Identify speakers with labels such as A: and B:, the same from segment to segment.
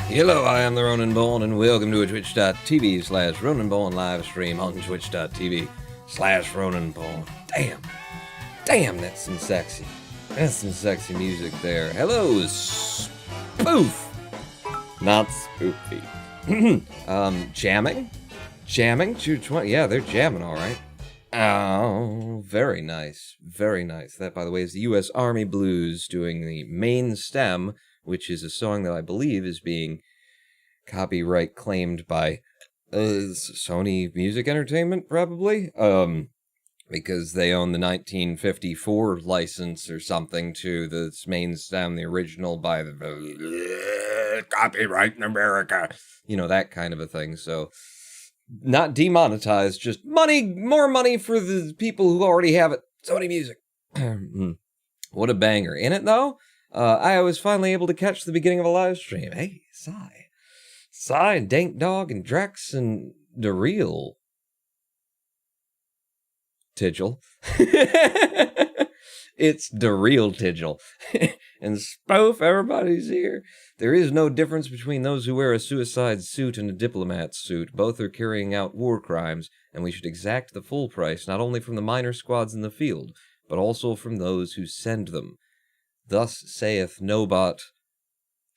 A: Hello, I am the Ronan Bone, and welcome to a twitch.tv/Ronan Bone live stream on twitch.tv/Ronan Bone. Damn, that's some sexy music there. Hello, spoof, not spoofy. Jamming, 220. Yeah, they're jamming all right. Oh, very nice. That, by the way, is the U.S. Army Blues doing the main stem, which is a song that I believe is being copyright claimed by Sony Music Entertainment, probably, because they own the 1954 license or something to the main stem, the original by the copyright in America, you know, that kind of a thing. So not demonetized, just more money for the people who already have it. Sony Music. What a banger. In it, though, I was finally able to catch the beginning of a live stream. Hey, Psy and Dank Dog and Drex and the real Tigil. It's the real Tigil. And spoof, everybody's here. There is no difference between those who wear a suicide suit and a diplomat suit. Both are carrying out war crimes, and we should exact the full price not only from the minor squads in the field, but also from those who send them. Thus saith Nobot,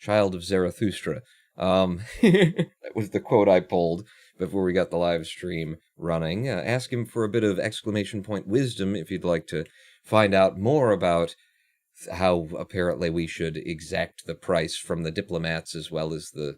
A: child of Zarathustra. That was the quote I pulled before we got the live stream running. Ask him for a bit of exclamation point wisdom if you'd like to find out more about how apparently we should exact the price from the diplomats as well as the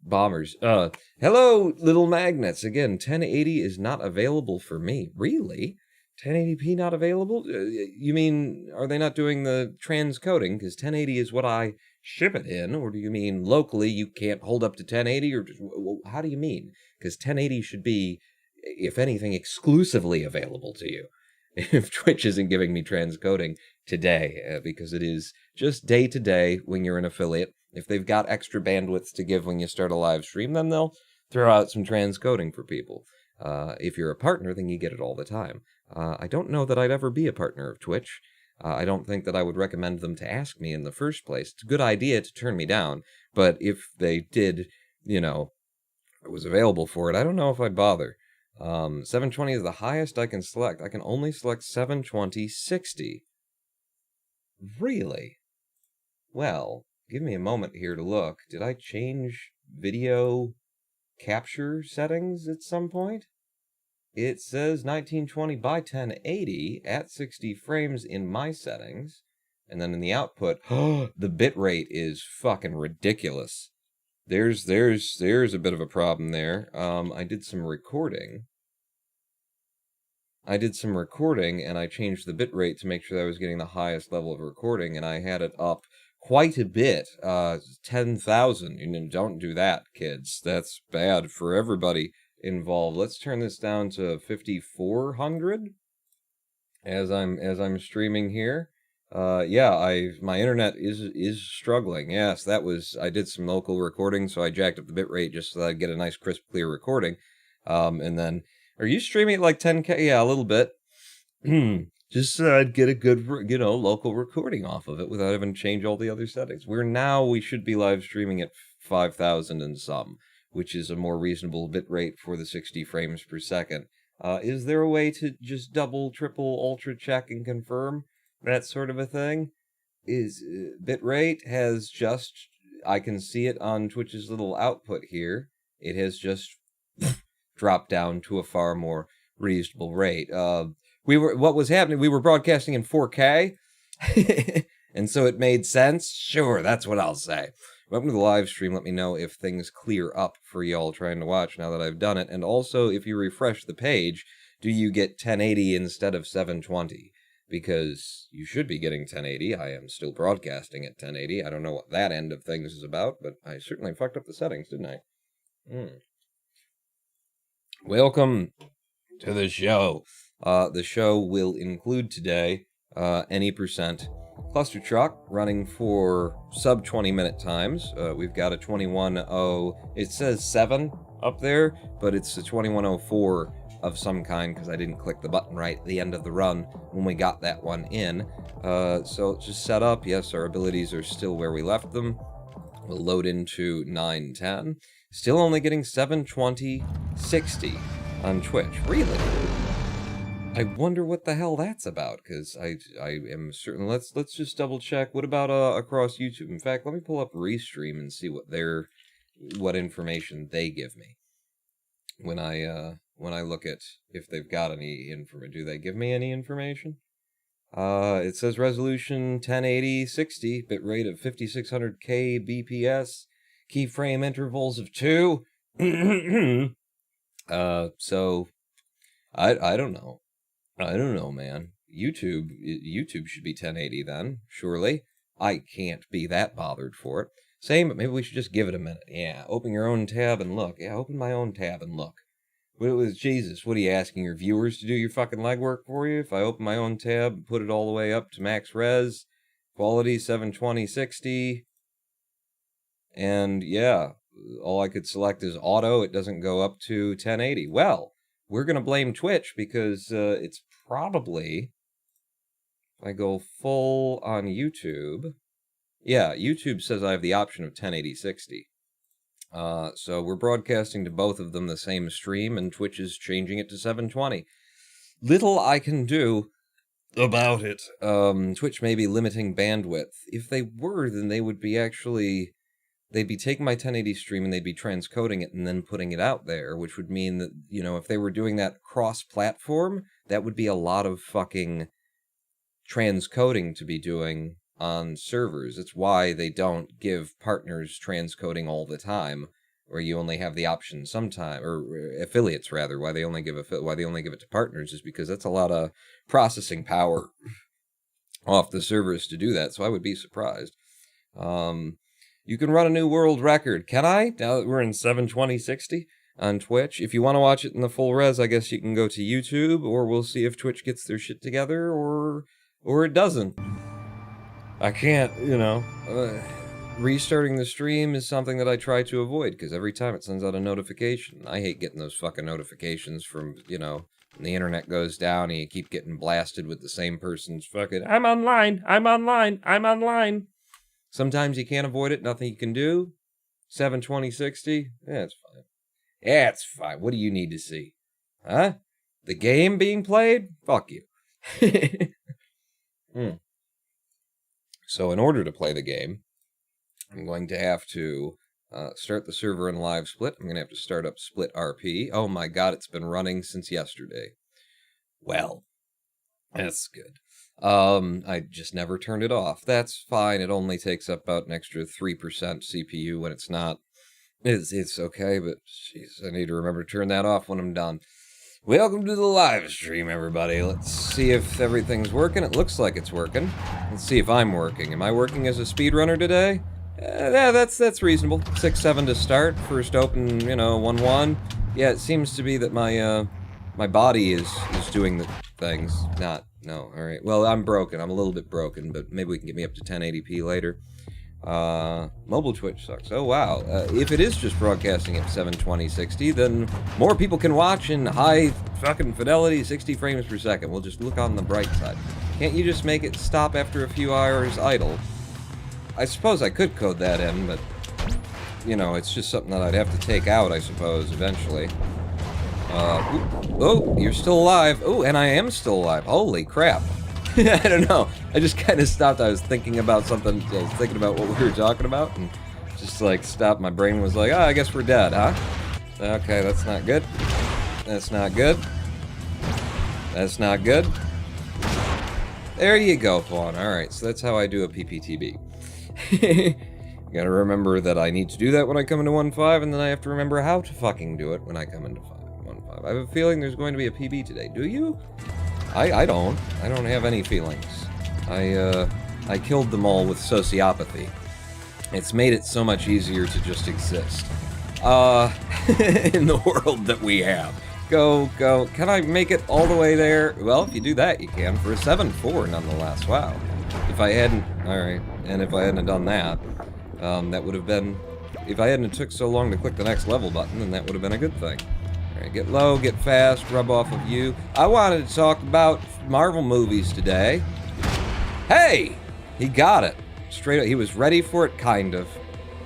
A: bombers. Hello, little magnets. Again, 1080 is not available for me. Really? 1080p not available? You mean, are they not doing the transcoding? Because 1080 is what I ship it in. Or do you mean locally you can't hold up to 1080? Or just, how do you mean? Because 1080 should be, if anything, exclusively available to you. If Twitch isn't giving me transcoding today, because it is just day to day when you're an affiliate. If they've got extra bandwidth to give when you start a live stream, then they'll throw out some transcoding for people. If you're a partner, then you get it all the time. I don't know that I'd ever be a partner of Twitch. I don't think that I would recommend them to ask me in the first place. It's a good idea to turn me down, but if they did, it was available for it, I don't know if I'd bother. 720 is the highest I can select. I can only select 720 60. Really? Well, give me a moment here to look. Did I change video capture settings at some point? It says 1920 by 1080 at 60 frames in my settings. And then in the output, the bitrate is fucking ridiculous. There's a bit of a problem there. I did some recording. And I changed the bitrate to make sure that I was getting the highest level of recording, and I had it up quite a bit, 10,000. Don't do that, kids. That's bad for everybody involved. Let's turn this down to 5,400 as I'm streaming here. My internet is struggling. Yes, I did some local recording, so I jacked up the bitrate just so that I'd get a nice crisp, clear recording. And then, are you streaming at like 10K? Yeah, a little bit. Just so I'd get a good, local recording off of it without having to change all the other settings. We should be live streaming at 5,000 and some, which is a more reasonable bitrate for the 60 frames per second. Is there a way to just double, triple, ultra check and confirm that sort of a thing? Bitrate has just, I can see it on Twitch's little output here. It has just dropped down to a far more reasonable rate. What was happening, we were broadcasting in 4K, and so it made sense. Sure, that's what I'll say. Welcome to the live stream. Let me know if things clear up for y'all trying to watch now that I've done it. And also, if you refresh the page, do you get 1080 instead of 720? Because you should be getting 1080. I am still broadcasting at 1080. I don't know what that end of things is about, but I certainly fucked up the settings, didn't I? Welcome to the show. The show will include today any percent Clustertruck running for sub 20 minute times. We've got a 21:0. It says 7 up there, but it's a 21:04 of some kind because I didn't click the button right at the end of the run when we got that one in. So it's just set up. Yes, our abilities are still where we left them. We'll load into 910. Still only getting 720-60 on Twitch. Really? I wonder what the hell that's about, because I am certain. Let's just double check. What about across YouTube? In fact, let me pull up Restream and see what information they give me when I look at if they've got any information. Do they give me any information? It says resolution 1080 60, bitrate of 5600K BPS, keyframe intervals of 2. So I don't know. I don't know, man. YouTube should be 1080 then, surely. I can't be that bothered for it. Same, but maybe we should just give it a minute. Yeah, open your own tab and look. Yeah, open my own tab and look. Jesus, what are you asking your viewers to do your fucking legwork for you? If I open my own tab and put it all the way up to max res, quality 720-60, and yeah, all I could select is auto. It doesn't go up to 1080. Well, we're going to blame Twitch because it's probably, if I go full on YouTube, yeah, YouTube says I have the option of 1080-60. So we're broadcasting to both of them the same stream, and Twitch is changing it to 720. Little I can do about it. Twitch may be limiting bandwidth. If they were, then they would be they'd be taking my 1080 stream and they'd be transcoding it and then putting it out there, which would mean that, you know, if they were doing that cross-platform, that would be a lot of fucking transcoding to be doing on servers. It's why they don't give partners transcoding all the time, where you only have the option sometime, or affiliates rather. Why they only give it to partners is because that's a lot of processing power off the servers to do that. So I would be surprised. You can run a new world record. Can I? Now that we're in 720-60 on Twitch. If you want to watch it in the full res, I guess you can go to YouTube, or we'll see if Twitch gets their shit together, or it doesn't. I can't, you know, restarting the stream is something that I try to avoid, because every time it sends out a notification. I hate getting those fucking notifications from, you know, when the internet goes down and you keep getting blasted with the same person's fucking, I'm online, I'm online, I'm online. Sometimes you can't avoid it, nothing you can do. 720-60, yeah, it's fine. Yeah, it's fine. What do you need to see? Huh? The game being played? Fuck you. So in order to play the game, I'm going to have to start the server in live split. I'm going to have to start up split RP. Oh my god, it's been running since yesterday. Well, that's good. I just never turned it off. That's fine. It only takes up about an extra 3% CPU when it's not. It's okay, but jeez, I need to remember to turn that off when I'm done. Welcome to the live stream, everybody. Let's see if everything's working. It looks like it's working. Let's see if I'm working. Am I working as a speedrunner today? Yeah, that's reasonable. 6-7 to start. First open, you know, 1-1. Yeah, it seems to be that my body is doing the things. No, alright. Well, I'm broken. I'm a little bit broken, but maybe we can get me up to 1080p later. Mobile Twitch sucks. Oh, wow. If it is just broadcasting at 720-60, then more people can watch in high fucking fidelity, 60 frames per second. We'll just look on the bright side. Can't you just make it stop after a few hours idle? I suppose I could code that in, but, you know, it's just something that I'd have to take out, I suppose, eventually. Oh, you're still alive. Oh, and I am still alive. Holy crap. I don't know. I just kind of stopped. I was thinking about something. I was thinking about what we were talking about, and just, like, stopped. My brain was like, I guess we're dead, huh? Okay, that's not good. That's not good. That's not good. There you go, Fawn. Alright, so that's how I do a PPTB. Gotta remember that I need to do that when I come into 1.5, and then I have to remember how to fucking do it when I come into 1.5. I have a feeling there's going to be a PB today. Do you? I don't. I don't have any feelings. I killed them all with sociopathy. It's made it so much easier to just exist. In the world that we have. Go. Can I make it all the way there? Well, if you do that, you can. For a 7-4, nonetheless. Wow. If I hadn't... Alright. And if I hadn't done that, that would have been... If I hadn't took so long to click the next level button, then that would have been a good thing. Alright, get low, get fast, rub off of you. I wanted to talk about Marvel movies today. Hey! He got it. Straight up. He was ready for it, kind of.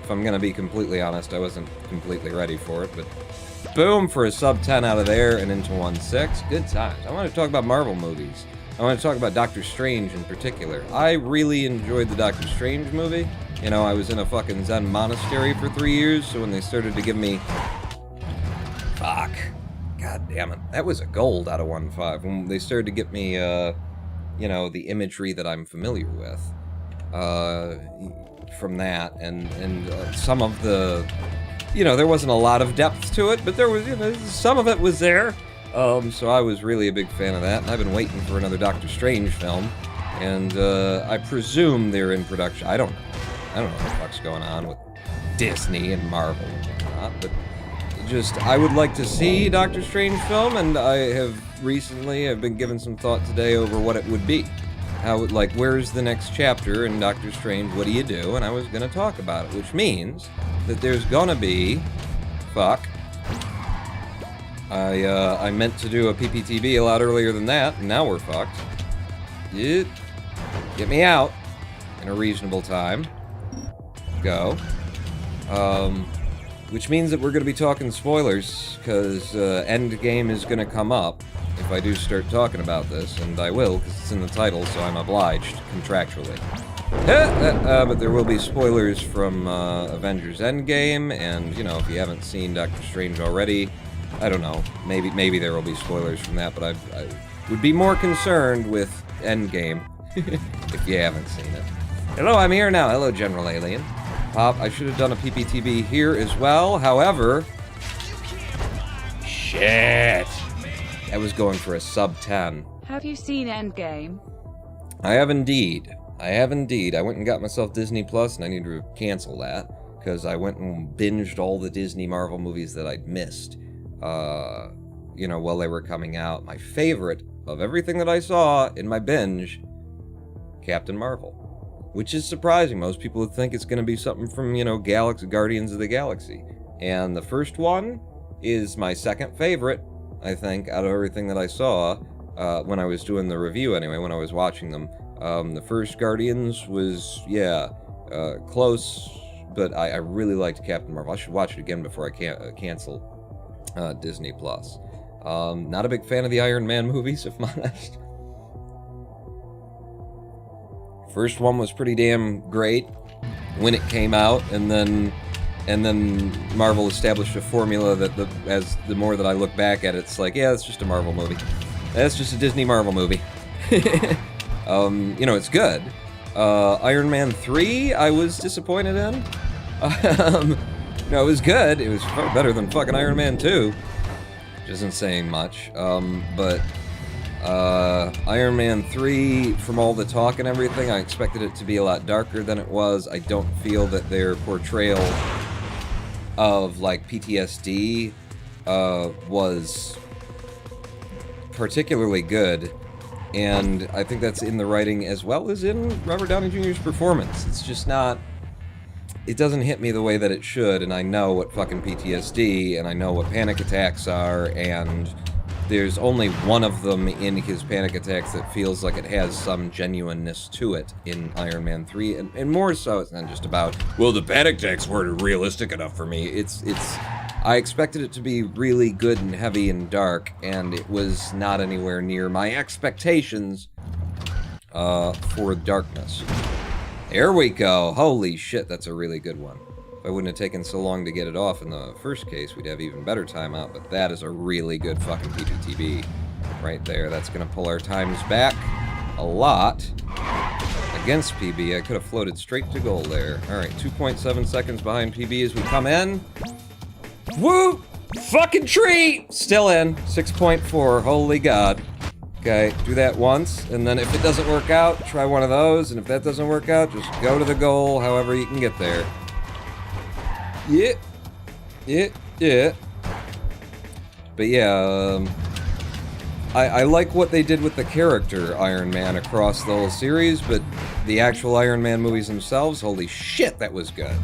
A: If I'm gonna be completely honest, I wasn't completely ready for it, but boom for a sub 10 out of there and into 1.6. Good times. I want to talk about Marvel movies. I want to talk about Doctor Strange in particular. I really enjoyed the Doctor Strange movie. You know, I was in a fucking Zen monastery for 3 years, so when they started to give me... Fuck. God damn it. That was a gold out of 1.5. When they started to get me, you know, the imagery that I'm familiar with, from that, and some of the... You know, there wasn't a lot of depth to it, but there was, you know, some of it was there. So I was really a big fan of that, and I've been waiting for another Doctor Strange film, and I presume they're in production. I don't know. I don't know what the fuck's going on with Disney and Marvel and whatnot, but just, I would like to see Doctor Strange film, and I have recently, I've been given some thought today over what it would be. How, like, where's the next chapter in Doctor Strange, what do you do? And I was gonna talk about it, which means that there's gonna be, fuck, I meant to do a PPTV a lot earlier than that, and now we're fucked. Get me out in a reasonable time. Go. Which means that we're going to be talking spoilers, because Endgame is going to come up if I do start talking about this, and I will, because it's in the title, so I'm obliged, contractually. But there will be spoilers from Avengers Endgame, and, you know, if you haven't seen Doctor Strange already, I don't know, maybe there will be spoilers from that, but I would be more concerned with Endgame, if you haven't seen it. Hello, I'm here now. Hello, General Alien. Pop, I should have done a PPTV here as well, however... Shit! That was going for a sub 10.
B: Have you seen Endgame?
A: I have indeed. I went and got myself Disney Plus, and I need to cancel that, because I went and binged all the Disney Marvel movies that I'd missed. You know, while they were coming out. My favorite of everything that I saw in my binge, Captain Marvel. Which is surprising. Most people would think it's going to be something from, you know, Guardians of the Galaxy. And the first one is my second favorite, I think, out of everything that I saw, when I was doing the review anyway, when I was watching them. The first Guardians was, yeah, close, but I really liked Captain Marvel. I should watch it again before I cancel Disney Plus. Not a big fan of the Iron Man movies, if I'm honest. First one was pretty damn great when it came out, and then Marvel established a formula that the more that I look back at it, it's like, yeah, it's just a Marvel movie. That's just a Disney Marvel movie. You know, it's good. Iron Man 3, I was disappointed in. No, it was good. It was far better than fucking Iron Man 2. Which isn't saying much. But Iron Man 3, from all the talk and everything, I expected it to be a lot darker than it was. I don't feel that their portrayal of, like, PTSD was particularly good. And I think that's in the writing as well as in Robert Downey Jr.'s performance. It's just not... It doesn't hit me the way that it should, and I know what fucking PTSD, and I know what panic attacks are, and there's only one of them in his panic attacks that feels like it has some genuineness to it in Iron Man 3, and more so, it's not just about, well, the panic attacks weren't realistic enough for me. It's I expected it to be really good and heavy and dark, and it was not anywhere near my expectations for darkness. There we go. Holy shit, that's a really good one. If I wouldn't have taken so long to get it off in the first case, we'd have even better time out, but that is a really good fucking PPTV right there. That's gonna pull our times back a lot. Against PB, I could have floated straight to goal there. Alright, 2.7 seconds behind PB as we come in. Woo! Fucking tree! Still in. 6.4. Holy God. Okay, do that once, and then if it doesn't work out, try one of those, and if that doesn't work out, just go to the goal however you can get there. Yeah. But yeah, I like what they did with the character Iron Man across the whole series, but the actual Iron Man movies themselves, holy shit, that was good.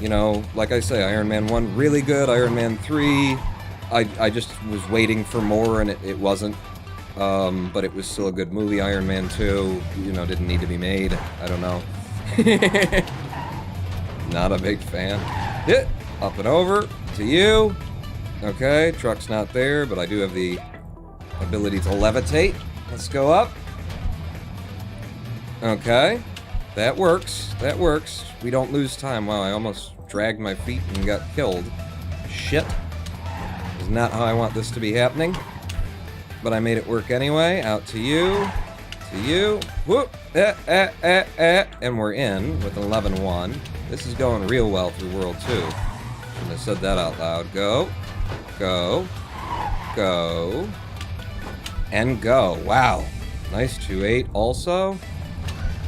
A: You know, like I say, Iron Man 1, really good. Iron Man 3, I just was waiting for more, and it wasn't. But it was still a good movie. Iron Man 2, you know, didn't need to be made. I don't know. Not a big fan. Hit! Up and over to you. Okay, truck's not there, but I do have the ability to levitate. Let's go up. Okay. That works. That works. We don't lose time. Wow, I almost dragged my feet and got killed. Shit. Is not how I want this to be happening. But I made it work anyway. Out to you. To you. Whoop. And we're in with 11-1. This is going real well through World 2. Shouldn't have said that out loud. Go. Go. Go. And go. Wow. Nice 2-8 also.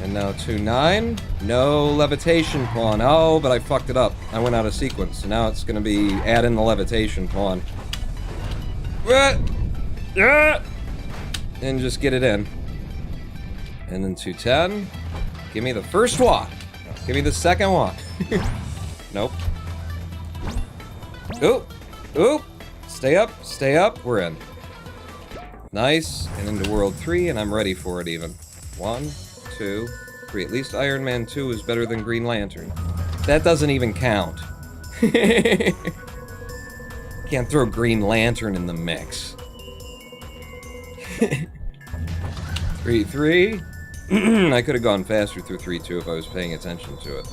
A: And now 2-9. No levitation pawn. Oh, but I fucked it up. I went out of sequence. So now it's going to be add in the levitation pawn. And just get it in. And then 2-10. Give me the first one. Give me the second one. Nope. Oop. Oop. Stay up. Stay up. We're in. Nice. And into World 3, and I'm ready for it even. 1, 2, 3. At least Iron Man 2 is better than Green Lantern. That doesn't even count. Can't throw Green Lantern in the mix. 3-3. I could have gone faster through 3-2 if I was paying attention to it,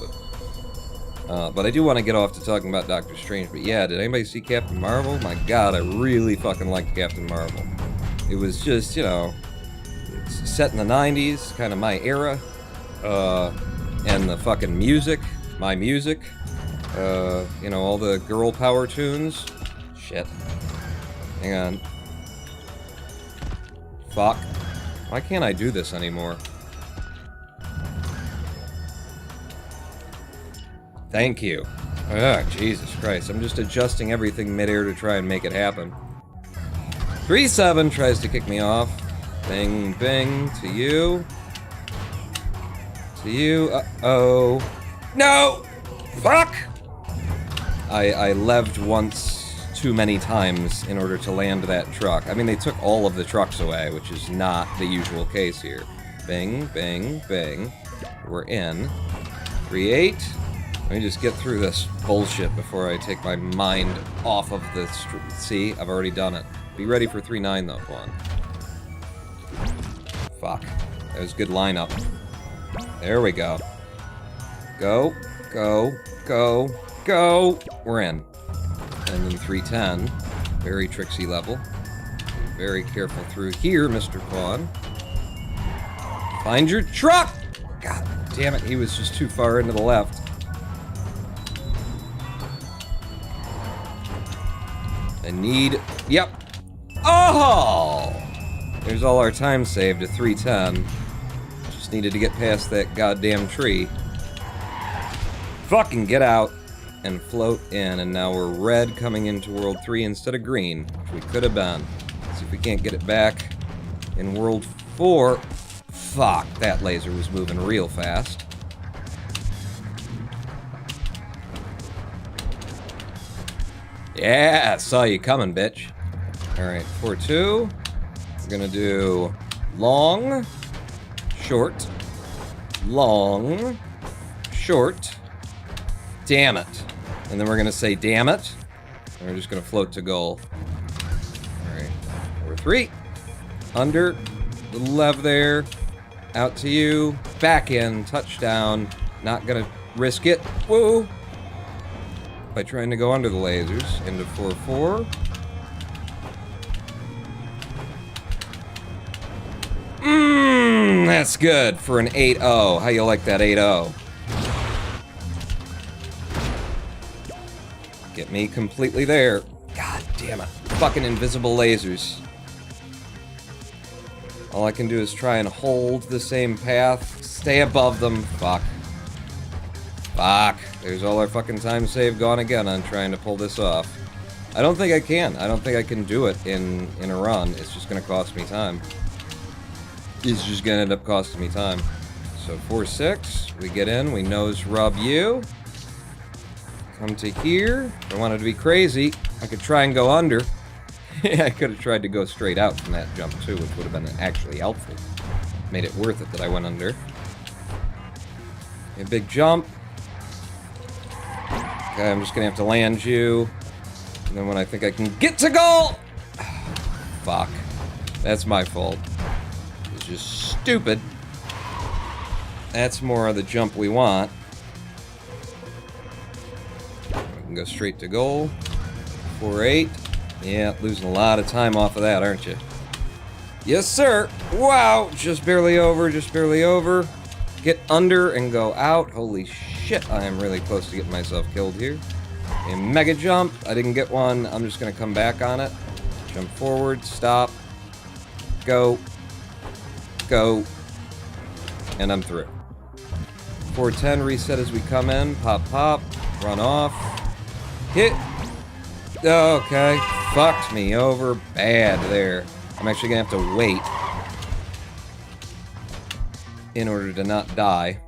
A: but I do want to get off to talking about Doctor Strange. But yeah, did anybody see Captain Marvel? My God, I really fucking liked Captain Marvel. It was just, you know, it's set in the 90s, kind of my era, and the fucking music, my music, you know, all the girl power tunes. Shit. Hang on. Fuck. Why can't I do this anymore? Thank you. Ah, Jesus Christ. I'm just adjusting everything midair to try and make it happen. 3-7 tries to kick me off. Bing, bing. To you. To you. Uh-oh. No! Fuck! I leved once too many times in order to land that truck. I mean, they took all of the trucks away, which is not the usual case here. Bing, bing, bing. We're in. 3-8. Let me just get through this bullshit before I take my mind off of the See, I've already done it. Be ready for 3-9 though, Quan. Fuck. That was a good lineup. There we go. Go, go, go, go. We're in. And then 3-10. Very tricksy level. Very careful through here, Mr. Quan. Find your truck! God damn it, he was just too far into the left. I need... Yep. Oh! There's all our time saved at 3:10. Just needed to get past that goddamn tree. Fucking get out and float in, and now we're red coming into World 3 instead of green, which we could have been. See if we can't get it back in World 4. Fuck, that laser was moving real fast. Yeah, saw you coming, bitch. Alright, 4-2. We're gonna do long, short, long, short, damn it. And then we're gonna say damn it. And we're just gonna float to goal. Alright, 4-3. Under, the lev there. Out to you. Back in, touchdown. Not gonna risk it. Woo! By trying to go under the lasers. Into 4-4. That's good for an 8-0. How you like that 8-0? Get me completely there. God damn it. Fucking invisible lasers. All I can do is try and hold the same path. Stay above them. Fuck. Fuck. There's all our fucking time saved gone again on trying to pull this off. I don't think I can. I don't think I can do it in a run. It's just gonna cost me time. It's just gonna end up costing me time. So 4-6. We get in. We nose rub you. Come to here. If I wanted to be crazy, I could try and go under. I could have tried to go straight out from that jump too, which would have been actually helpful. Made it worth it that I went under. A big jump. Okay, I'm just gonna have to land you. And then when I think I can get to goal... Fuck. That's my fault. It's just stupid. That's more of the jump we want. We can go straight to goal. 4-8. Yeah, losing a lot of time off of that, aren't you? Yes, sir. Wow, just barely over, just barely over. Get under and go out. Holy shit, I am really close to getting myself killed here. A mega jump. I didn't get one. I'm just going to come back on it. Jump forward, stop. Go. Go. And I'm through. 410, reset as we come in. Pop, pop. Run off. Hit. Okay. Fucked me over bad there. I'm actually going to have to wait in order to not die.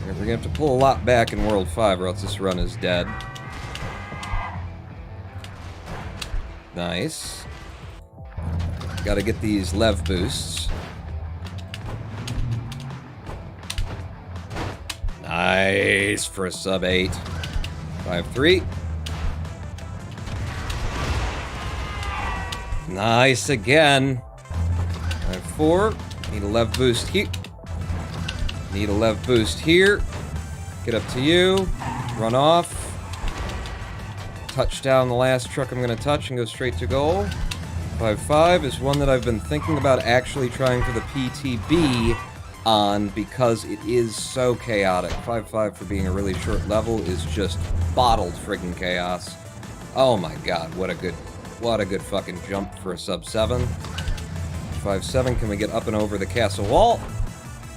A: We're going to have to pull a lot back in World 5 or else this run is dead. Nice. Gotta get these lev boosts. Nice for a sub-8. 5-3. Nice again. 5-4. Need a lev boost here. Need a lev boost here. Get up to you. Run off. Touch down the last truck I'm going to touch and go straight to goal. 5-5 is one that I've been thinking about actually trying for the PTB on because it is so chaotic. 5-5 for being a really short level is just bottled friggin' chaos. Oh my god, what a good fucking jump for a sub-7. 5-7, can we get up and over the castle wall?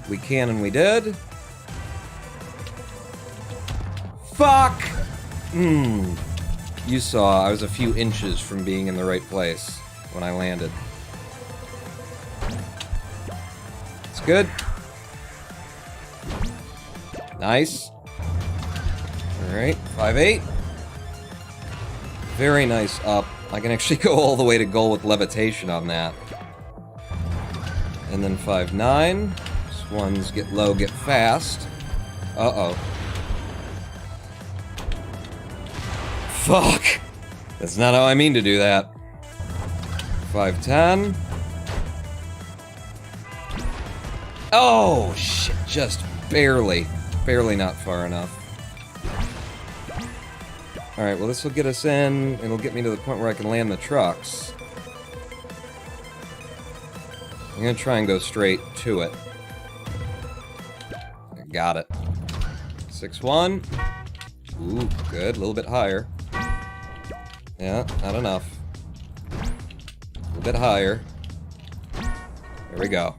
A: We can and we did. Fuck! You saw I was a few inches from being in the right place when I landed. It's good. Nice. Alright, 5-8. Very nice up. I can actually go all the way to goal with levitation on that. And then 5-9. This one's get low, get fast. Uh-oh. Fuck! That's not how I mean to do that. 5-10. Oh, shit. Just barely. Barely not far enough. Alright, well this will get us in. It'll get me to the point where I can land the trucks. I'm gonna try and go straight to it. Got it. 6-1. Ooh, good. A little bit higher. Yeah, not enough. A little bit higher. There we go.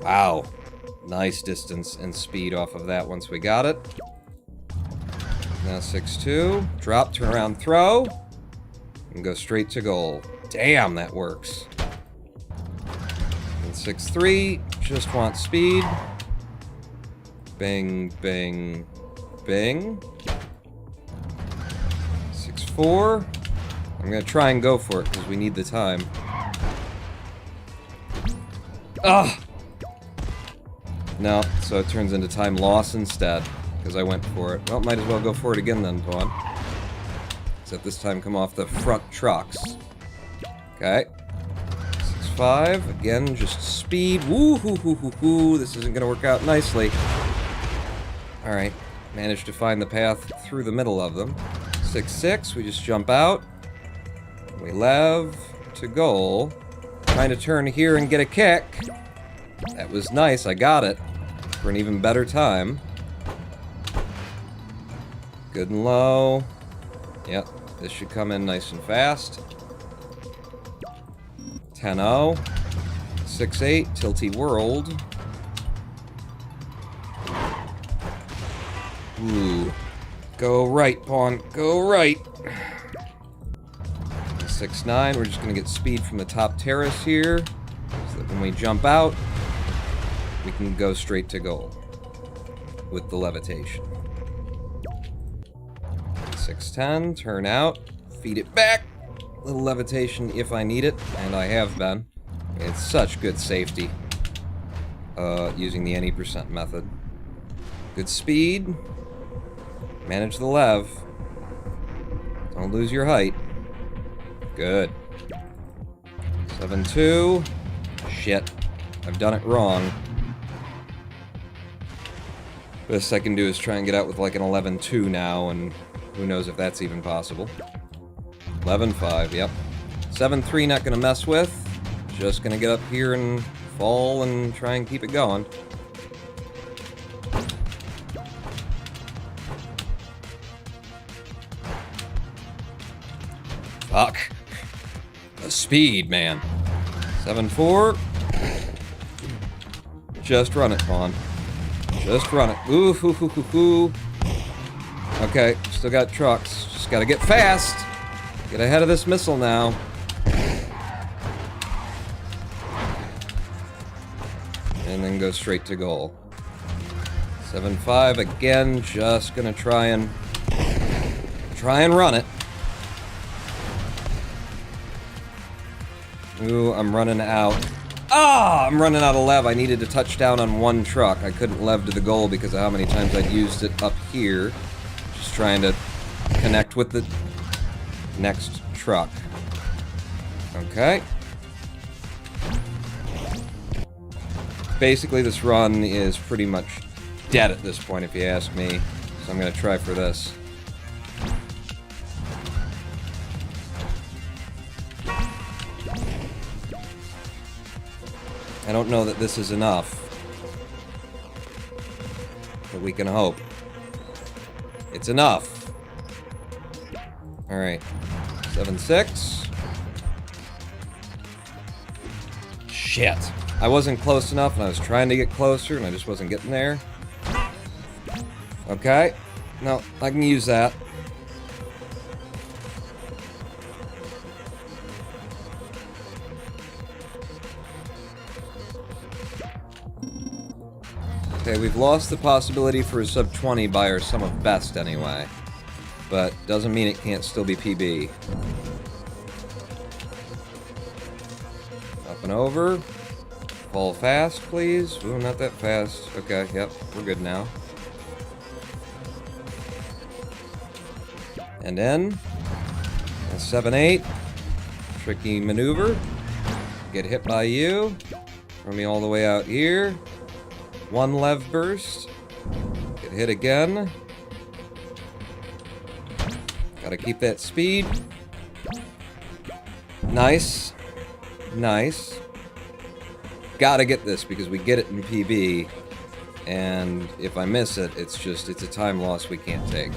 A: Wow. Nice distance and speed off of that once we got it. Now 6-2. Drop, turn around, throw. And go straight to goal. Damn, that works. And 6-3. Just want speed. Bing, bing, bing. 6-4. I'm gonna try and go for it because we need the time. Ugh! No, so it turns into time loss instead because I went for it. Well, might as well go for it again then, Vaughn. Except this time come off the front trucks. Okay. 6-5. Again, just speed. Woo-hoo-hoo-hoo-hoo. This isn't gonna work out nicely. Alright. Managed to find the path through the middle of them. 6-6. We just jump out. We lev to goal. Trying to turn here and get a kick. That was nice. I got it. For an even better time. Good and low. Yep. This should come in nice and fast. 10-0. 6-8. Tilty world. Ooh. Go right, pawn. Go right. 6-9. We're just going to get speed from the top terrace here. So that when we jump out, we can go straight to goal. With the levitation. 6-10. Turn out. Feed it back. Little levitation if I need it. And I have been. It's such good safety. Using the any% method. Good speed. Manage the lev. Don't lose your height. Good. 7-2. Shit. I've done it wrong. Best I can do is try and get out with like an 11-2 now, and who knows if that's even possible. 11-5, yep. 7-3 not gonna mess with. Just gonna get up here and fall and try and keep it going. Fuck. The speed, man. 7-4. Just run it, Vaughn. Just run it. Ooh, hoo, hoo, hoo, hoo. Okay, still got trucks. Just gotta get fast. Get ahead of this missile now. And then go straight to goal. 7-5 again. Just gonna try and run it. Ooh, I'm running out. Ah! I'm running out of lev. I needed to touch down on one truck. I couldn't lev to the goal because of how many times I'd used it up here. Just trying to connect with the next truck. Okay. Basically, this run is pretty much dead at this point, if you ask me. So I'm gonna try for this. I don't know that this is enough, but we can hope. It's enough. Alright. 7-6. Shit. I wasn't close enough, and I was trying to get closer, and I just wasn't getting there. Okay. No, I can use that. Okay, we've lost the possibility for a sub-20 by our sum of best anyway. But doesn't mean it can't still be PB. Up and over. Fall fast, please. Ooh, not that fast. Okay, yep, we're good now. And in. 7-8. Tricky maneuver. Get hit by you. Throw me all the way out here. One lev burst. Get hit again. Gotta keep that speed. Nice. Nice. Gotta get this because we get it in PB. And if I miss it, it's a time loss we can't take.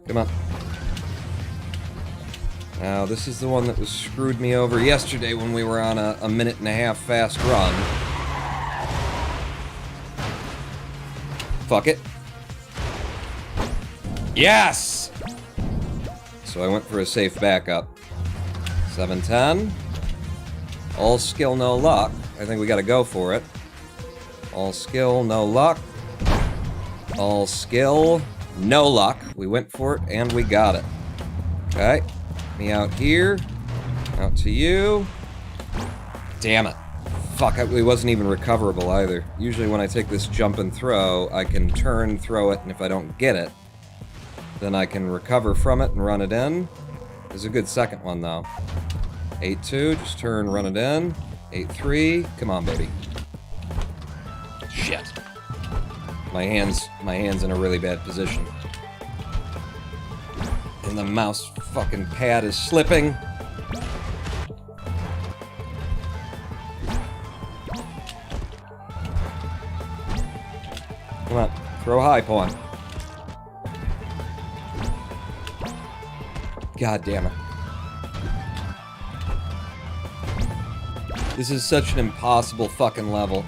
A: Come on. Now, this is the one that was screwed me over yesterday when we were on a 1.5-minute fast run. Fuck it. Yes! So I went for a safe backup. 7-10. All skill, no luck. I think we gotta go for it. All skill, no luck. All skill, no luck. We went for it, and we got it. Okay. Me out here. Out to you. Damn it. Fuck, it wasn't even recoverable either. Usually when I take this jump and throw, I can turn, throw it, and if I don't get it, then I can recover from it and run it in. There's a good second one, though. 8-2, just turn, run it in. 8-3, come on, baby. Shit. My hand's in a really bad position. And the mouse fucking pad is slipping. Come on, throw high, pawn. God damn it. This is such an impossible fucking level.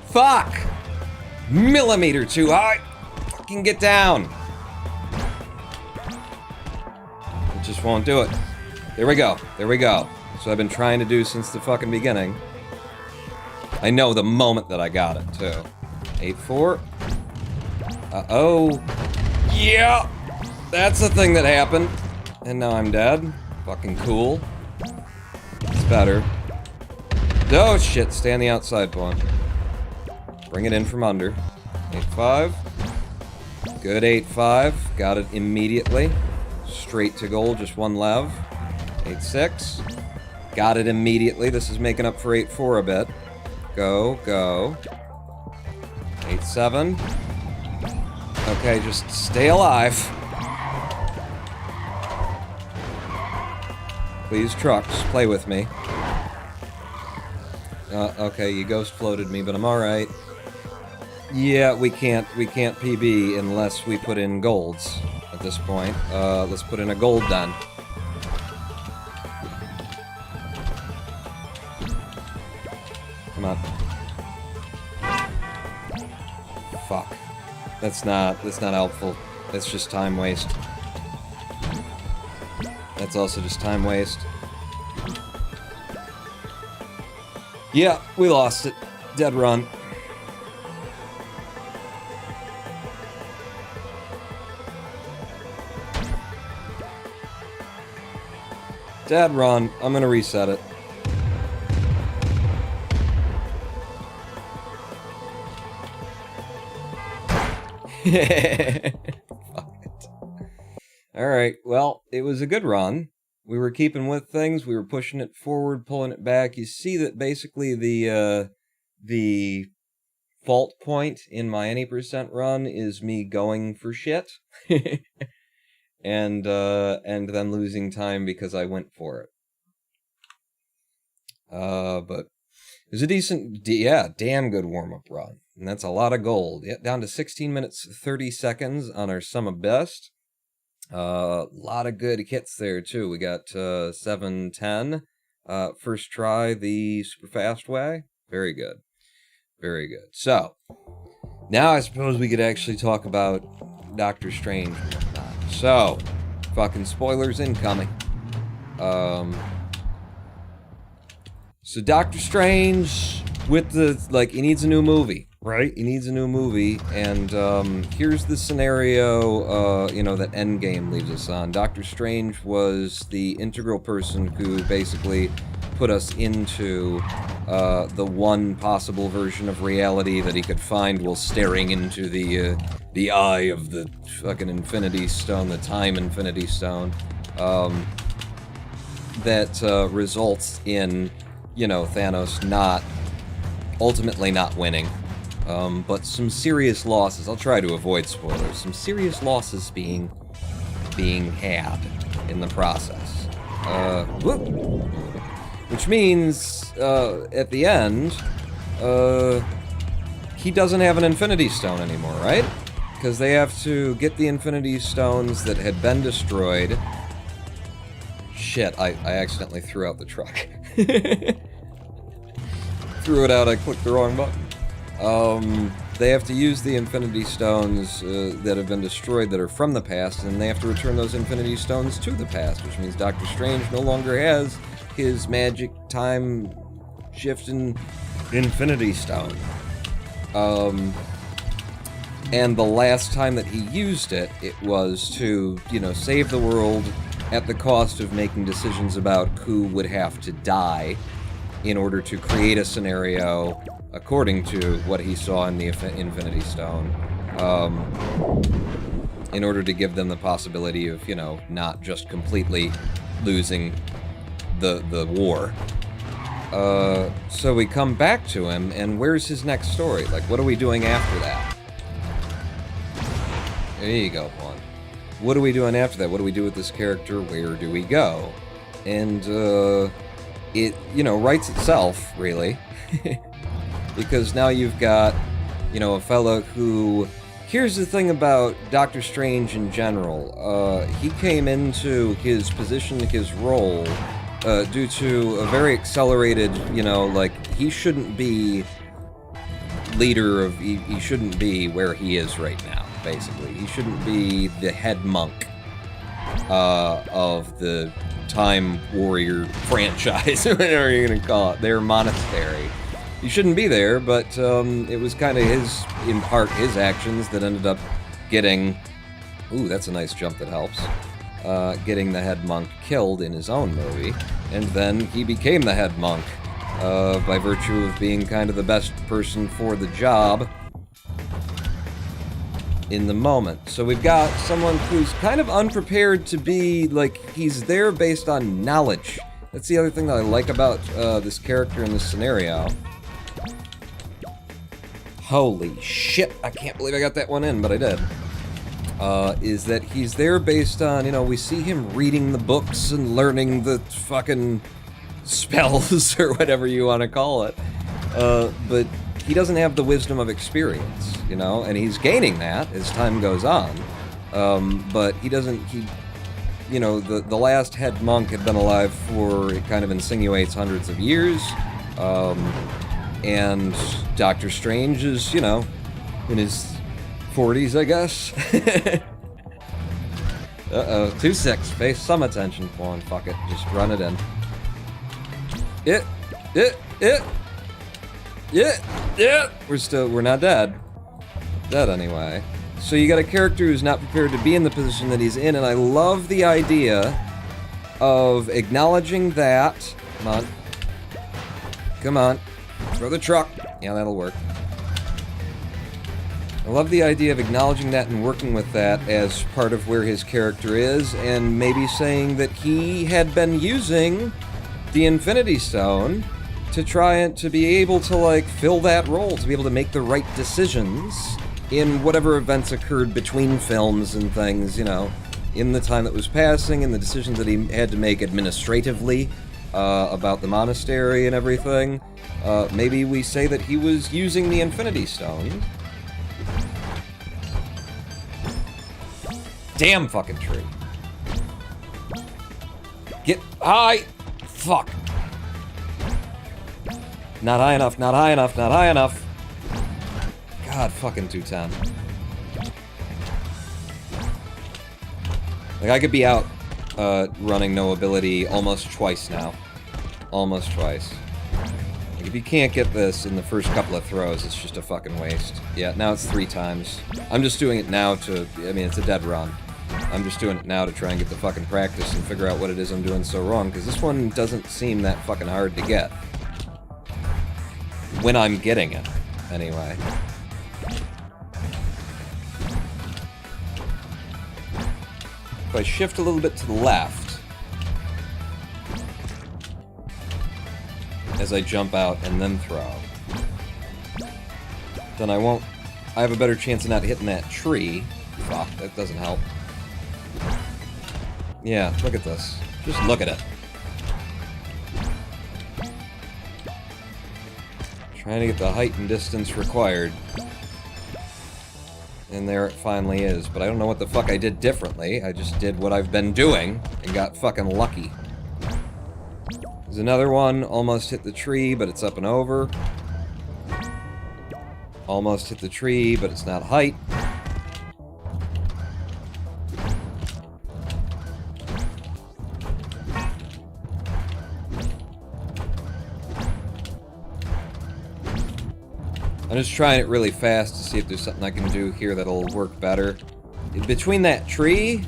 A: Fuck! Millimeter too high! Fucking get down! It just won't do it. There we go. There we go. That's what I've been trying to do since the fucking beginning. I know the moment that I got it, too. 8-4. Uh-oh. Yeah! That's the thing that happened. And now I'm dead. Fucking cool. It's better. Oh, shit. Stay on the outside, pawn. Bring it in from under. 8-5. Good 8-5. Got it immediately. Straight to goal, just one lev. 8-6. Got it immediately. This is making up for 8-4 a bit. Go, go. 8-7. Okay, just stay alive. Please, trucks, play with me. Okay, you ghost floated me, but I'm alright. Yeah, we can't PB unless we put in golds at this point. Let's put in a gold then. Come on. Fuck. That's not helpful. That's just time waste. That's also just time waste. Yeah, we lost it. Dead run. Dead run. I'm gonna reset it. Fuck it. Alright, well, it was a good run. We were keeping with things, we were pushing it forward, pulling it back. You see that basically the fault point in my any percent run is me going for shit. and then losing time because I went for it. But it was a decent, damn good warm-up run. And that's a lot of gold. Yeah, down to 16 minutes, 30 seconds on our sum of best. Lot of good hits there, too. We got 7-10. First try the super fast way. Very good. Very good. So, now I suppose we could actually talk about Doctor Strange. So, fucking spoilers incoming. So Doctor Strange with the, he needs a new movie, right? He needs a new movie, and here's the scenario, that Endgame leaves us on. Doctor Strange was the integral person who basically put us into the one possible version of reality that he could find while staring into the eye of the fucking Infinity Stone, the Time Infinity Stone, that results in, Thanos ultimately not winning, but some serious losses. I'll try to avoid spoilers. Some serious losses being had in the process. Which means, at the end, he doesn't have an Infinity Stone anymore, right? Because they have to get the Infinity Stones that had been destroyed. Shit, I accidentally threw out the truck. Threw it out, I clicked the wrong button. They have to use the Infinity Stones that have been destroyed that are from the past, and they have to return those Infinity Stones to the past, which means Doctor Strange no longer has his magic time shifting Infinity Stone. And the last time that he used it, it was to, save the world at the cost of making decisions about who would have to die in order to create a scenario according to what he saw in the Infinity Stone, in order to give them the possibility of, not just completely losing the war. So we come back to him, and where's his next story? What are we doing after that? There you go, Juan. What are we doing after that? What do we do with this character? Where do we go? And, it, writes itself, really. Because now you've got, a fellow who... Here's the thing about Doctor Strange in general. He came into his position, his role, due to a very accelerated, he shouldn't be leader of... He shouldn't be where he is right now, basically. He shouldn't be the head monk of the Time Warrior franchise, whatever you're gonna call it, their monastery. He shouldn't be there, but it was kind of in part, his actions that ended up getting... Ooh, that's a nice jump that helps. Getting the head monk killed in his own movie, and then he became the head monk by virtue of being kind of the best person for the job in the moment. So we've got someone who's kind of unprepared to be, like, he's there based on knowledge. That's the other thing that I like about this character in this scenario. Holy shit, I can't believe I got that one in, but I did. Is that he's there based on, you know, we see him reading the books and learning the fucking spells or whatever you want to call it. But he doesn't have the wisdom of experience, you know, and he's gaining that as time goes on. But he doesn't, you know, the last head monk had been alive for, it kind of insinuates, hundreds of years. And Doctor Strange is, you know, in his 40s, I guess. Uh-oh, 2-6, pay some attention, Fawn, fuck it, just run it in. Yeah, we're not dead. Dead anyway. So you got a character who's not prepared to be in the position that he's in, and I love the idea of acknowledging that. Come on. Come on. Throw the truck. Yeah, that'll work. I love the idea of acknowledging that and working with that as part of where his character is, and maybe saying that he had been using the Infinity Stone to try and to be able to, like, fill that role, to be able to make the right decisions in whatever events occurred between films and things, you know, in the time that was passing and the decisions that he had to make administratively about the monastery and everything. Maybe we say that he was using the Infinity Stone. Damn fucking tree. Get high! Fuck. Not high enough, not high enough, not high enough. God fucking 210. Like, I could be out running no ability almost twice now. Almost twice. Like, if you can't get this in the first couple of throws, it's just a fucking waste. Yeah, now it's 3 times. I'm just doing it now to, I mean, it's a dead run. I'm just doing it now to try and get the fucking practice and figure out what it is I'm doing so wrong, because this one doesn't seem that fucking hard to get. When I'm getting it, anyway. If I shift a little bit to the left, as I jump out and then throw, then I have a better chance of not hitting that tree. Fuck, that doesn't help. Yeah, look at this. Just look at it. Trying to get the height and distance required. And there it finally is, but I don't know what the fuck I did differently. I just did what I've been doing and got fucking lucky. There's another one, almost hit the tree, but it's up and over. Almost hit the tree, but it's not height. I'm just trying it really fast to see if there's something I can do here that'll work better. Between that tree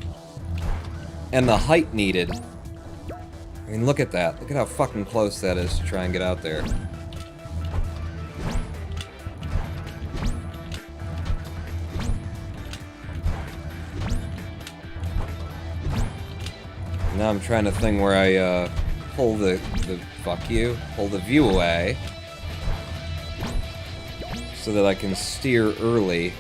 A: and the height needed, I mean, look at that. Look at how fucking close that is to try and get out there. Now I'm trying to thing where I pull the pull the view away, so that I can steer early.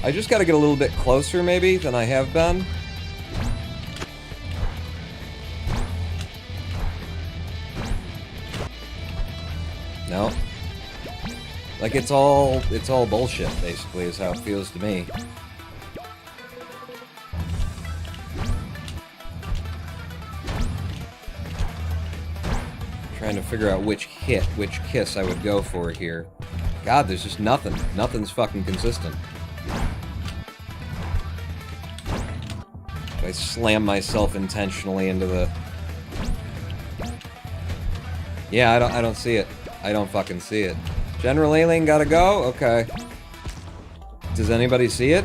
A: I just gotta get a little bit closer, maybe, than I have been. No. Like, it's all bullshit, basically, is how it feels to me. Trying to figure out which kiss I would go for here. God, there's just nothing. Nothing's fucking consistent. I slam myself intentionally into the... Yeah, I don't see it. I don't fucking see it. General Alien gotta go? Okay. Does anybody see it?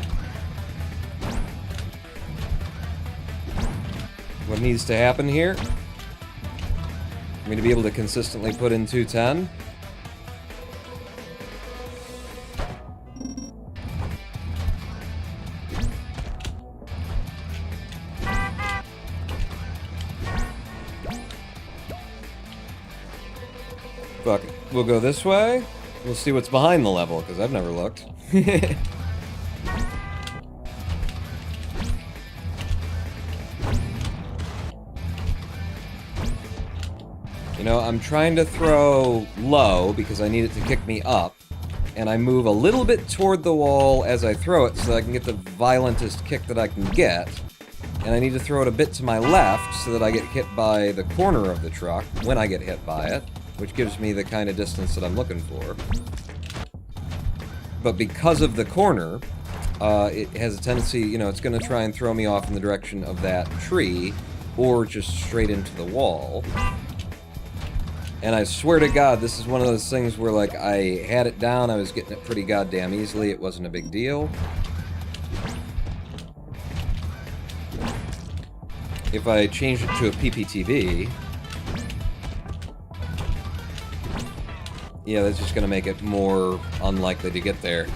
A: what needs to happen here for me to be able to consistently put in 210. Fuck it. We'll go this way. We'll see what's behind the level, because I've never looked. You know, I'm trying to throw low because I need it to kick me up, and I move a little bit toward the wall as I throw it so that I can get the violentest kick that I can get, and I need to throw it a bit to my left so that I get hit by the corner of the truck when I get hit by it, which gives me the kind of distance that I'm looking for. But because of the corner, it has a tendency, you know, it's going to try and throw me off in the direction of that tree, or just straight into the wall. And I swear to God, this is one of those things where, like, I had it down, I was getting it pretty goddamn easily, it wasn't a big deal. If I change it to a PPTV... yeah, that's just going to make it more unlikely to get there.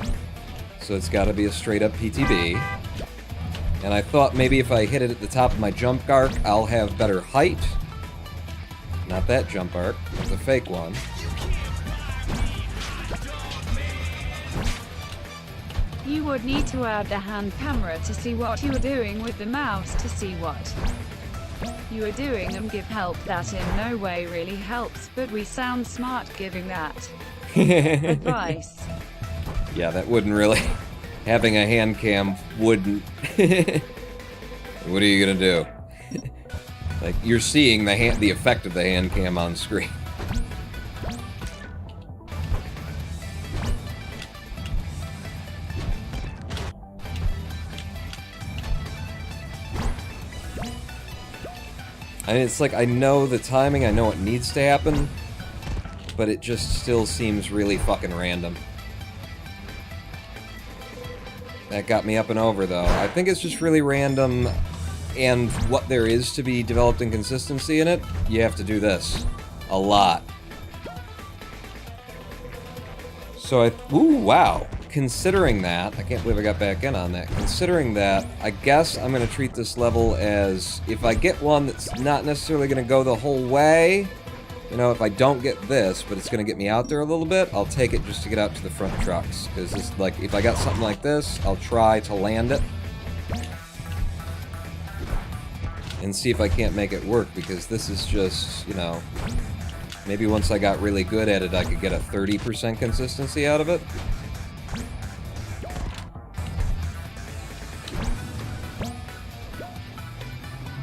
A: So it's got to be a straight-up PTB. And I thought maybe if I hit it at the top of my jump arc, I'll have better height. Not that jump arc, it's a fake one.
B: You would need to add the hand camera to see what you are doing with the mouse to see what you are doing and give help. That in no way really helps, but we sound smart giving that advice.
A: Yeah, that wouldn't really... having a hand cam wouldn't... What are you gonna do? Like, you're seeing the effect of the hand cam on screen. I mean, it's like, I know the timing, I know what needs to happen, but it just still seems really fucking random. That got me up and over, though. I think it's just really random, and what there is to be developed in consistency in it, you have to do this. A lot. So ooh, wow. Considering that, I can't believe I got back in on that. Considering that, I guess I'm going to treat this level as, if I get one that's not necessarily going to go the whole way, you know, if I don't get this, but it's going to get me out there a little bit, I'll take it just to get out to the front trucks. Because it's like, if I got something like this, I'll try to land it. And see if I can't make it work, because this is just, you know, maybe once I got really good at it, I could get a 30% consistency out of it.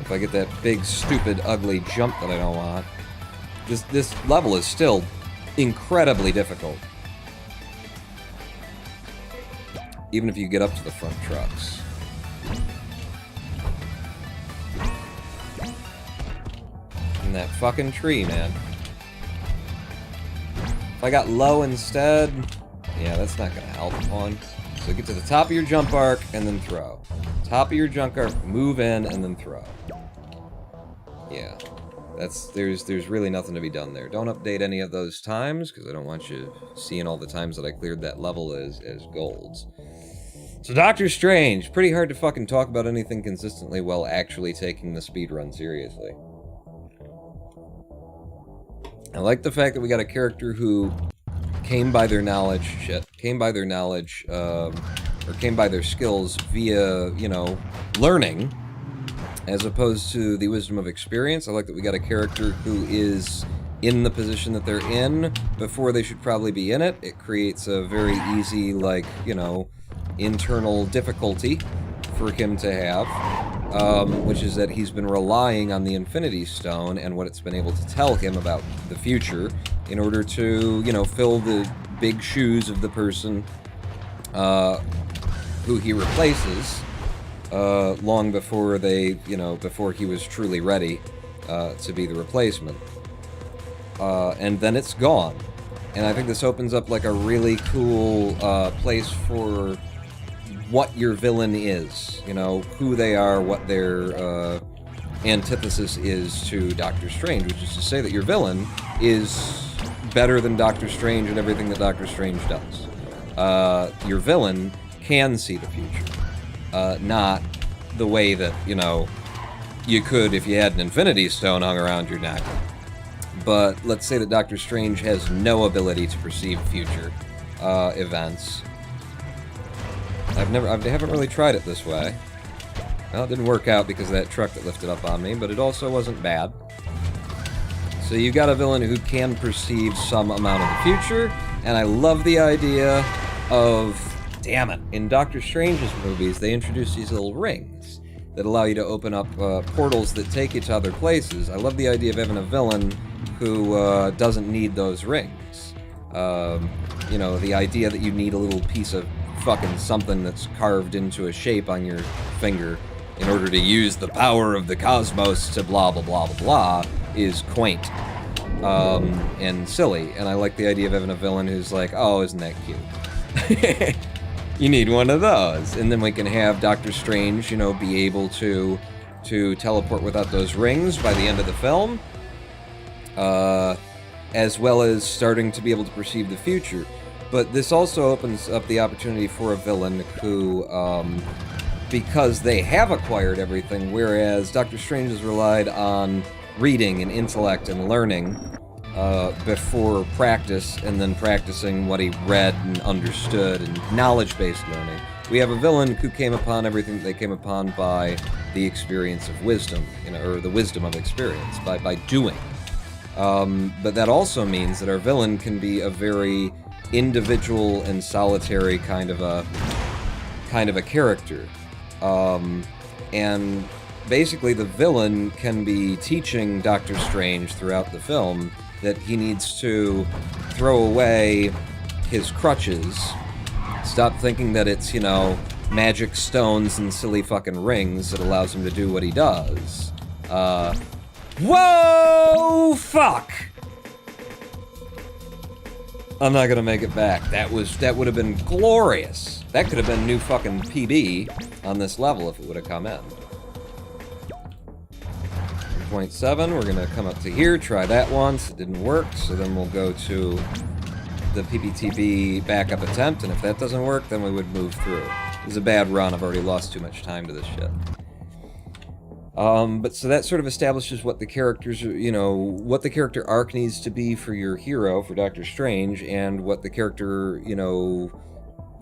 A: If I get that big, stupid, ugly jump that I don't want. This level is still incredibly difficult. Even if you get up to the front trucks. And that fucking tree, man. If I got low instead, yeah, that's not gonna help one. So get to the top of your jump arc and then throw. Top of your jump arc, move in and then throw. Yeah, there's really nothing to be done there. Don't update any of those times, because I don't want you seeing all the times that I cleared that level as golds. So Doctor Strange, pretty hard to fucking talk about anything consistently while actually taking the speedrun seriously. I like the fact that we got a character who came by their knowledge, came by their skills via, you know, learning, as opposed to the wisdom of experience. I like that we got a character who is in the position that they're in before they should probably be in it. It creates a very easy, like, you know, internal difficulty for him to have, which is that he's been relying on the Infinity Stone and what it's been able to tell him about the future in order to, you know, fill the big shoes of the person who he replaces long before before he was truly ready to be the replacement. And then it's gone. And I think this opens up like a really cool place for what your villain is, you know, who they are, what their antithesis is to Doctor Strange, which is to say that your villain is better than Doctor Strange and everything that Doctor Strange does. Your villain can see the future, not the way that, you could if you had an Infinity Stone hung around your neck. But let's say that Doctor Strange has no ability to perceive future events. I haven't really tried it this way. Well, it didn't work out because of that truck that lifted up on me, but it also wasn't bad. So you got a villain who can perceive some amount of the future, and I love the idea of, damn it, in Doctor Strange's movies, they introduce these little rings that allow you to open up portals that take you to other places. I love the idea of having a villain who doesn't need those rings. The idea that you need a little piece of fucking something that's carved into a shape on your finger in order to use the power of the cosmos to blah, blah, blah, blah, blah, is quaint and silly. And I like the idea of having a villain who's like, oh, isn't that cute? You need one of those. And then we can have Doctor Strange, be able to teleport without those rings by the end of the film, as well as starting to be able to perceive the future. But this also opens up the opportunity for a villain who, because they have acquired everything, whereas Doctor Strange has relied on reading and intellect and learning before practice, and then practicing what he read and understood, and knowledge-based learning. We have a villain who came upon everything that they came upon by the experience of wisdom, or the wisdom of experience, by doing. But that also means that our villain can be a very individual and solitary kind of a character. And basically the villain can be teaching Doctor Strange throughout the film that he needs to throw away his crutches, stop thinking that it's, magic stones and silly fucking rings that allows him to do what he does. Whoa! Fuck! I'm not gonna make it back. That would have been glorious. That could have been new fucking PB on this level if it would have come in. 3.7, we're gonna come up to here, try that once. It didn't work, so then we'll go to the PPTB backup attempt, and if that doesn't work, then we would move through. This is a bad run. I've already lost too much time to this shit. But so that sort of establishes what the characters, what the character arc needs to be for your hero, for Doctor Strange, and what the character,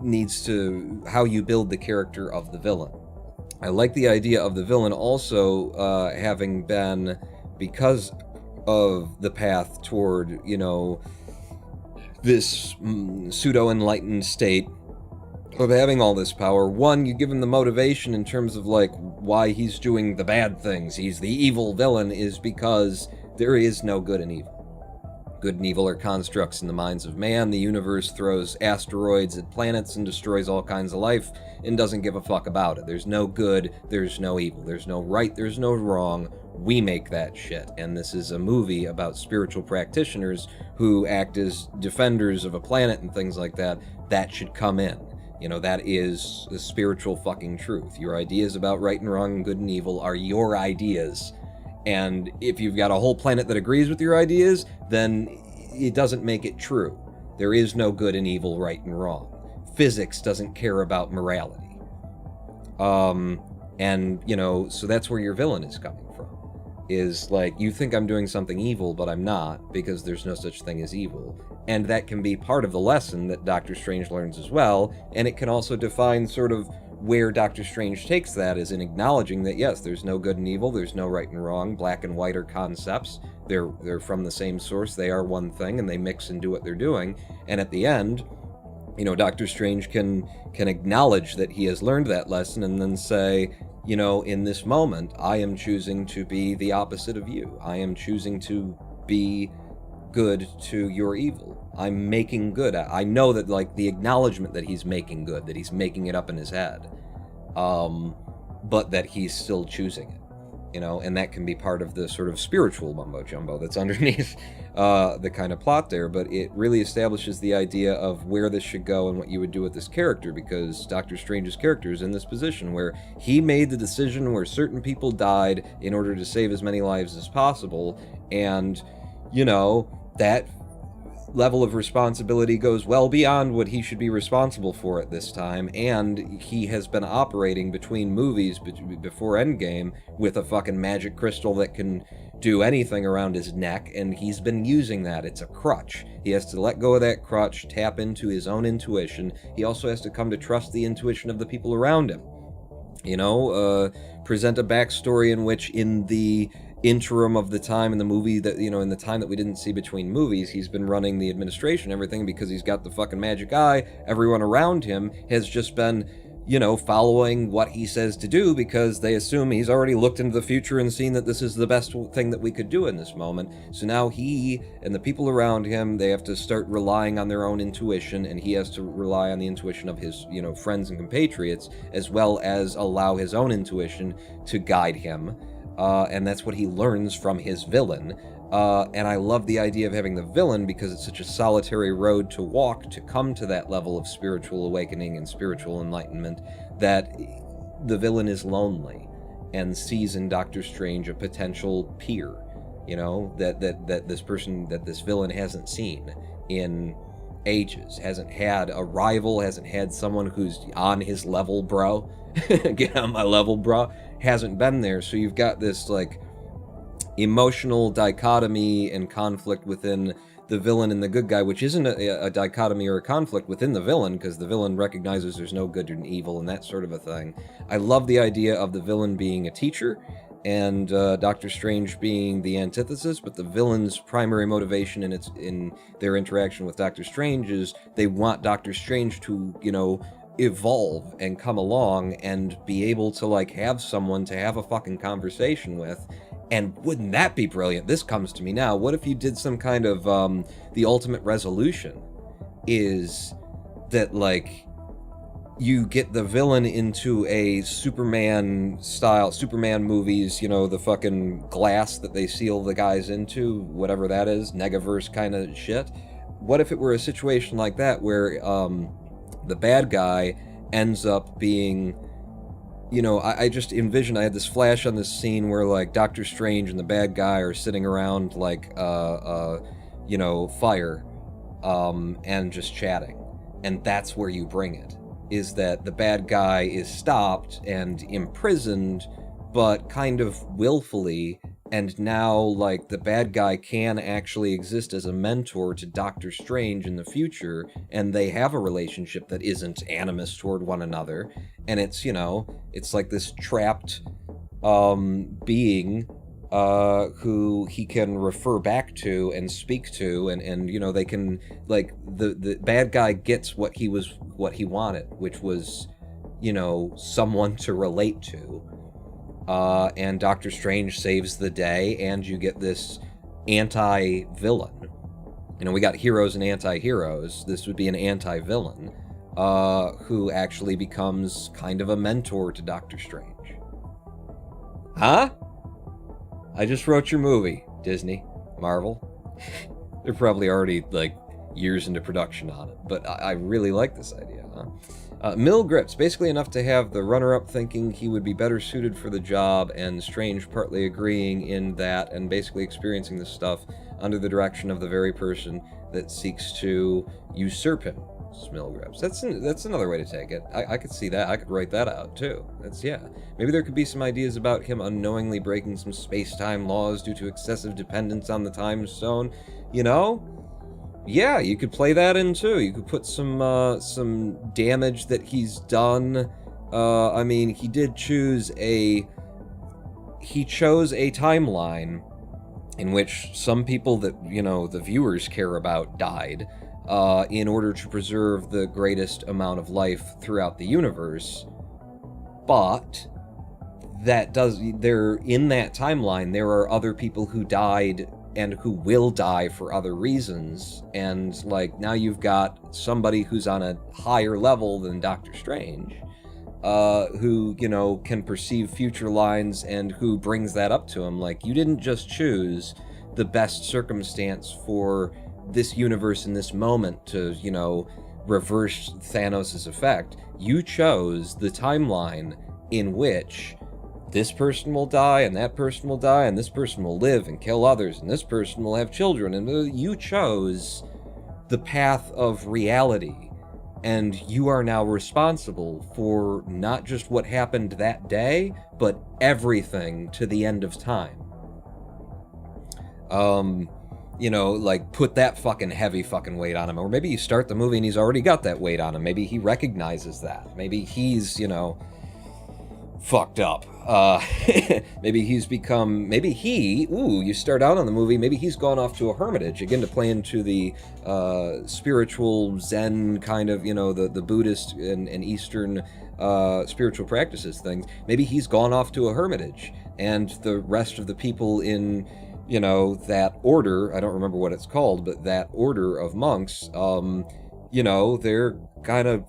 A: needs to, how you build the character of the villain. I like the idea of the villain also having been, because of the path toward, this pseudo-enlightened state of having all this power. One, you give him the motivation in terms of, why he's doing the bad things. He's the evil villain is because there is no good and evil. Good and evil are constructs in the minds of man. The universe throws asteroids at planets and destroys all kinds of life and doesn't give a fuck about it. There's no good, there's no evil, there's no right, there's no wrong. We make that shit. And this is a movie about spiritual practitioners who act as defenders of a planet and things like that. That should come in. That is the spiritual fucking truth. Your ideas about right and wrong and good and evil are your ideas. And if you've got a whole planet that agrees with your ideas, then it doesn't make it true. There is no good and evil, right and wrong. Physics doesn't care about morality. So that's where your villain is coming from. Is you think I'm doing something evil, but I'm not, because there's no such thing as evil. And that can be part of the lesson that Doctor Strange learns as well, and it can also define sort of where Doctor Strange takes that, is in acknowledging that, yes, there's no good and evil, there's no right and wrong, black and white are concepts, they're from the same source, they are one thing, and they mix and do what they're doing, and at the end, Doctor Strange can acknowledge that he has learned that lesson, and then say, in this moment, I am choosing to be the opposite of you. I am choosing to be good to your evil. I'm making good. I know that, the acknowledgement that he's making good, that he's making it up in his head, but that he's still choosing it. you know, and that can be part of the sort of spiritual mumbo jumbo that's underneath the kind of plot there. But it really establishes the idea of where this should go and what you would do with this character, because Doctor Strange's character is in this position where he made the decision where certain people died in order to save as many lives as possible, and, you know, that level of responsibility goes well beyond what he should be responsible for at this time, and he has been operating between movies before Endgame with a fucking magic crystal that can do anything around his neck, and he's been using that. It's a crutch. He has to let go of that crutch, tap into his own intuition. He also has to come to trust the intuition of the people around him. You know, present a backstory in which, in the interim of the time in the movie that, you know, in the time that we didn't see between movies, he's been running the administration, everything, because he's got the fucking magic eye. Everyone around him has just been, you know, following what he says to do because they assume he's already looked into the future and seen that this is the best thing that we could do in this moment. So now he and the people around him, they have to start relying on their own intuition, and he has to rely on the intuition of his, you know, friends and compatriots, as well as allow his own intuition to guide him. And that's what he learns from his villain. And I love the idea of having the villain because it's such a solitary road to walk to come to that level of spiritual awakening and spiritual enlightenment, that the villain is lonely and sees in Doctor Strange a potential peer, you know, that this villain hasn't seen in ages, hasn't had a rival, hasn't had someone who's on his level, bro. Get on my level, bro. Hasn't been there. So you've got this like emotional dichotomy and conflict within the villain and the good guy, which isn't a dichotomy or a conflict within the villain, because the villain recognizes there's no good and evil and that sort of a thing. I love the idea of the villain being a teacher and Doctor Strange being the antithesis, but the villain's primary motivation in their interaction with Doctor Strange is they want Doctor Strange to, you know, evolve and come along and be able to like have someone to have a fucking conversation with. And wouldn't that be brilliant? This comes to me now. What if you did some kind of the ultimate resolution is that like you get the villain into a Superman movies, you know, the fucking glass that they seal the guys into, whatever that is, Negaverse kind of shit. What if it were a situation like that where the bad guy ends up being, you know, I just envision, I had this flash on this scene where like Doctor Strange and the bad guy are sitting around like you know, fire and just chatting, and that's where you bring it, is that the bad guy is stopped and imprisoned, but kind of willfully, and now like the bad guy can actually exist as a mentor to Doctor Strange in the future, and they have a relationship that isn't animus toward one another, and it's, you know, it's like this trapped being who he can refer back to and speak to, and you know, they can, like, the bad guy gets what he wanted, which was, you know, someone to relate to. And Doctor Strange saves the day, and you get this anti-villain. You know, we got heroes and anti-heroes. This would be an anti-villain, who actually becomes kind of a mentor to Doctor Strange. Huh? I just wrote your movie, Disney, Marvel. They're probably already, like, years into production on it, but I really like this idea, huh? Mill grips, basically enough to have the runner-up thinking he would be better suited for the job, and Strange partly agreeing in that, and basically experiencing this stuff under the direction of the very person that seeks to usurp him. Mill grips. That's another way to take it. I could see that. I could write that out, too. Yeah. Maybe there could be some ideas about him unknowingly breaking some space-time laws due to excessive dependence on the time zone. You know? Yeah, you could play that in too. You could put some damage that he's done. I mean, he chose a timeline in which some people that, you know, the viewers care about died, in order to preserve the greatest amount of life throughout the universe. But in that timeline, there are other people who died and who will die for other reasons, and like now you've got somebody who's on a higher level than Doctor Strange, who, you know, can perceive future lines and who brings that up to him. Like, you didn't just choose the best circumstance for this universe in this moment to, you know, reverse Thanos' effect. You chose the timeline in which this person will die, and that person will die, and this person will live and kill others, and this person will have children, and you chose the path of reality, and you are now responsible for not just what happened that day, but everything to the end of time. You know, like, put that fucking heavy fucking weight on him. Or maybe you start the movie and he's already got that weight on him. Maybe he recognizes that. Maybe he's, you know, fucked up. Maybe he's become, you start out on the movie, maybe he's gone off to a hermitage, again, to play into the spiritual Zen kind of, you know, the Buddhist and Eastern spiritual practices things. Maybe he's gone off to a hermitage, and the rest of the people in, you know, that order, I don't remember what it's called, but that order of monks, you know, they're kind of,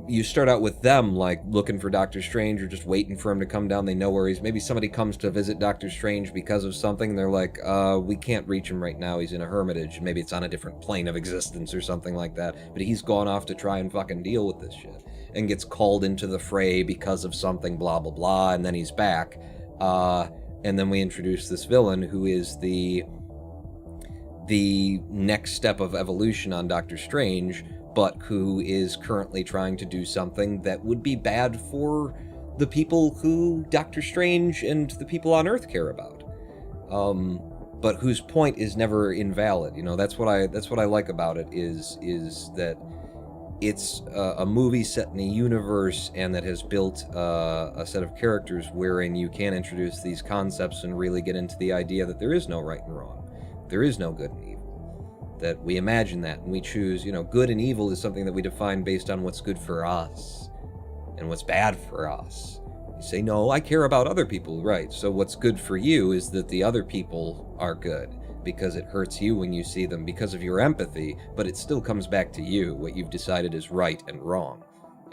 A: you start out with them, like, looking for Doctor Strange or just waiting for him to come down. They know where he's, maybe somebody comes to visit Doctor Strange because of something, and they're like, we can't reach him right now, he's in a hermitage. Maybe it's on a different plane of existence or something like that, but he's gone off to try and fucking deal with this shit, and gets called into the fray because of something, blah, blah, blah, and then he's back. And then we introduce this villain who is the next step of evolution on Doctor Strange, but who is currently trying to do something that would be bad for the people who Doctor Strange and the people on Earth care about. But whose point is never invalid. You know, that's what I like about it, is that it's a movie set in a universe and that has built a set of characters wherein you can introduce these concepts and really get into the idea that there is no right and wrong. There is no good and evil. That we imagine that, and we choose, you know, good and evil is something that we define based on what's good for us and what's bad for us. You say, no, I care about other people, right? So what's good for you is that the other people are good, because it hurts you when you see them because of your empathy, but it still comes back to you, what you've decided is right and wrong.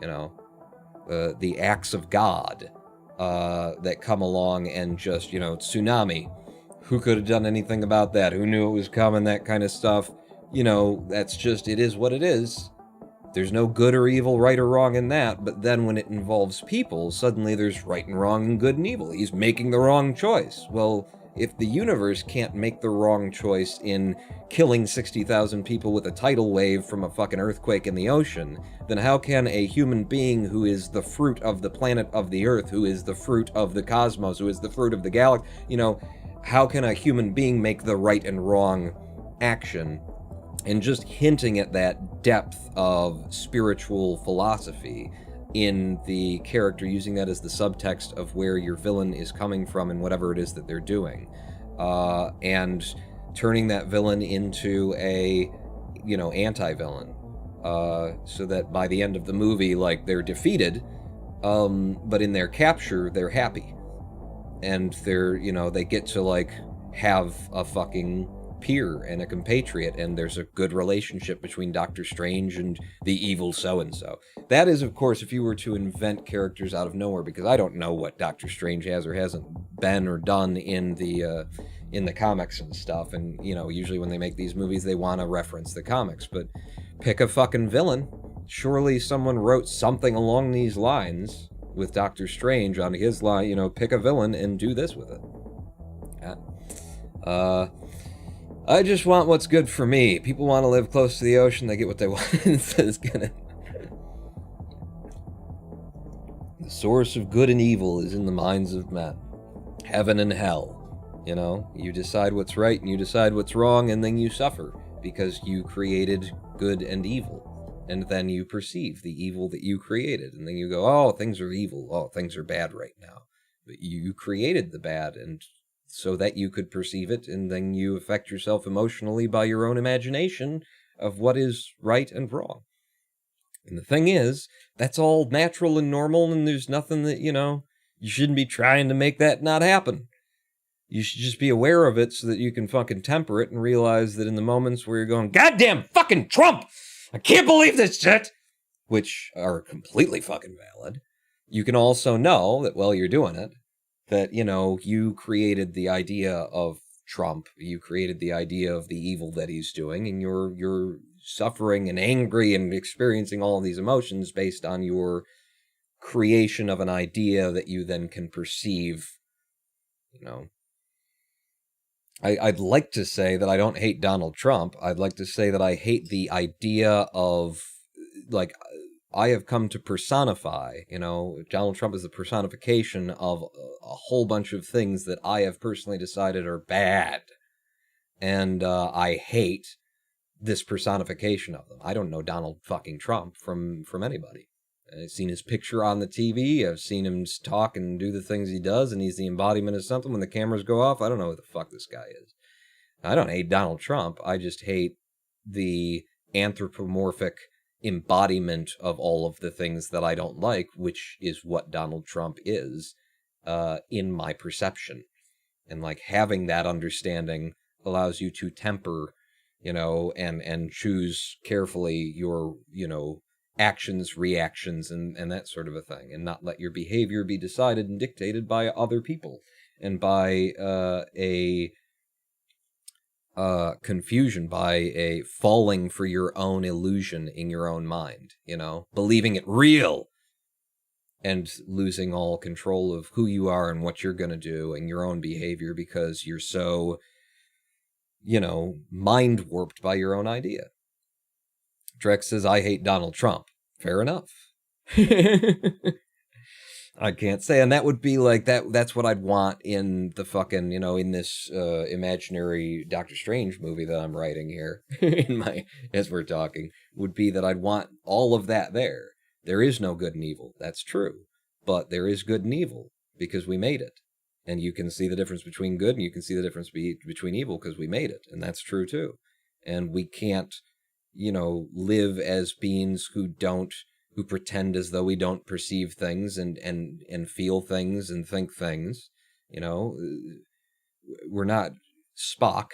A: You know, the acts of God that come along and just, you know, tsunami. Who could have done anything about that? Who knew it was coming? That kind of stuff. You know, that's just, it is what it is. There's no good or evil, right or wrong in that, but then when it involves people, suddenly there's right and wrong and good and evil. He's making the wrong choice. Well, if the universe can't make the wrong choice in killing 60,000 people with a tidal wave from a fucking earthquake in the ocean, then how can a human being who is the fruit of the planet of the Earth, who is the fruit of the cosmos, who is the fruit of the galaxy, you know, how can a human being make the right and wrong action? And just hinting at that depth of spiritual philosophy in the character, using that as the subtext of where your villain is coming from and whatever it is that they're doing, and turning that villain into a, you know, anti-villain, so that by the end of the movie, like, they're defeated, but in their capture, they're happy. And they're, you know, they get to, like, have a fucking peer and a compatriot, and there's a good relationship between Doctor Strange and the evil so-and-so. That is, of course, if you were to invent characters out of nowhere, because I don't know what Doctor Strange has or hasn't been or done in the comics and stuff, and, you know, usually when they make these movies, they want to reference the comics, but pick a fucking villain. Surely someone wrote something along these lines with Doctor Strange on his line, you know, pick a villain and do this with it. Yeah. I just want what's good for me. People want to live close to the ocean, they get what they want. It's gonna... The source of good and evil is in the minds of men. Heaven and hell. You know, you decide what's right and you decide what's wrong, and then you suffer because you created good and evil. And then you perceive the evil that you created, and then you go, oh, things are evil, oh, things are bad right now. But you created the bad, and so that you could perceive it, and then you affect yourself emotionally by your own imagination of what is right and wrong. And the thing is, that's all natural and normal, and there's nothing that, you know, you shouldn't be trying to make that not happen. You should just be aware of it so that you can fucking temper it and realize that in the moments where you're going, goddamn fucking Trump! I can't believe this shit! which are completely fucking valid, you can also know that while you're doing it, that, you created the idea of Trump, you created the idea of the evil that he's doing, and you're suffering and angry and experiencing all of these emotions based on your creation of an idea that you then can perceive, I'd like to say that I don't hate Donald Trump. I'd like to say that I hate the idea of, like, I have come to personify, Donald Trump is the personification of a whole bunch of things that I have personally decided are bad. And I hate this personification of them. I don't know Donald fucking Trump from anybody. I've seen his picture on the TV. I've seen him talk and do the things he does, and he's the embodiment of something. When the cameras go off, I don't know who the fuck this guy is. I don't hate Donald Trump. I just hate the anthropomorphic embodiment of all of the things that I don't like, which is what Donald Trump is, in my perception. And, like, having that understanding allows you to temper, and choose carefully your, actions, reactions, and that sort of a thing, and not let your behavior be decided and dictated by other people, and by a confusion, by a falling for your own illusion in your own mind, believing it real, and losing all control of who you are and what you're going to do and your own behavior because you're so, mind warped by your own idea. Drex says, I hate Donald Trump. Fair enough. I can't say. And that would be like, that's what I'd want in the fucking, in this imaginary Doctor Strange movie that I'm writing here, as we're talking, would be that I'd want all of that there. There is no good and evil. That's true. But there is good and evil because we made it. And you can see the difference between good and you can see the difference between evil because we made it. And that's true too. And we can't, live as beings who pretend as though we don't perceive things and feel things and think things. We're not Spock,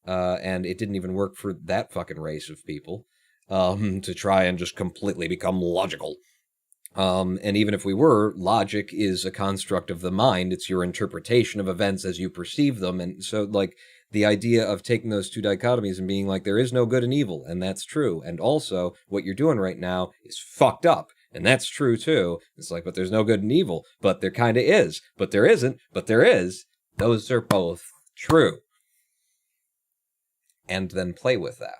A: and it didn't even work for that fucking race of people, to try and just completely become logical. And even if we were, logic is a construct of the mind. It's your interpretation of events as you perceive them. And so, like, the idea of taking those two dichotomies and being like, there is no good and evil, and that's true. And also, what you're doing right now is fucked up, and that's true too. It's like, but there's no good and evil, but there kind of is, but there isn't, but there is. Those are both true. And then play with that.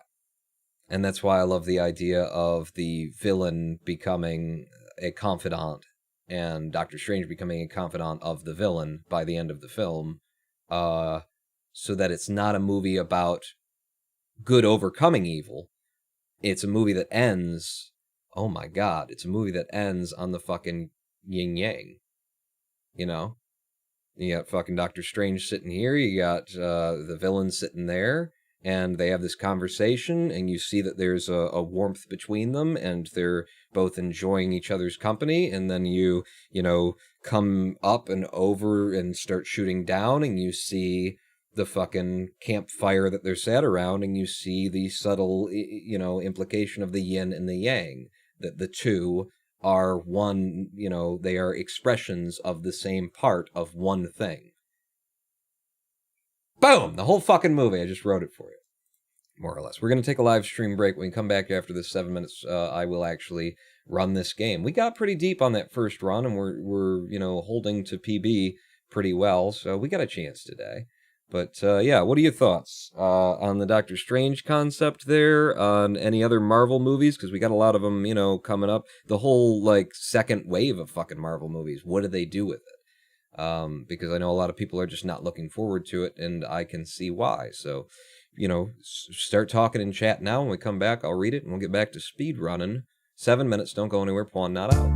A: And that's why I love the idea of the villain becoming a confidant and Doctor Strange becoming a confidant of the villain by the end of the film, so that it's not a movie about good overcoming evil. It's a movie that ends, oh my god, it's a movie that ends on the fucking yin-yang. You got fucking Doctor Strange sitting here, you got the villain sitting there, and they have this conversation, and you see that there's a warmth between them, and they're both enjoying each other's company, and then you come up and over and start shooting down, and you see the fucking campfire that they're sat around, and you see the subtle, implication of the yin and the yang, that the two are one, they are expressions of the same part of one thing. Boom! The whole fucking movie. I just wrote it for you. More or less. We're going to take a live stream break. When we come back after this 7 minutes, I will actually run this game. We got pretty deep on that first run, and we're holding to PB pretty well, so we got a chance today. But, yeah, what are your thoughts on the Doctor Strange concept there, on any other Marvel movies? Because we got a lot of them, coming up. The whole, second wave of fucking Marvel movies. What do they do with it? Because I know a lot of people are just not looking forward to it, and I can see why. So, start talking in chat now. When we come back, I'll read it, and we'll get back to speedrunning. 7 minutes, don't go anywhere, pawn not out.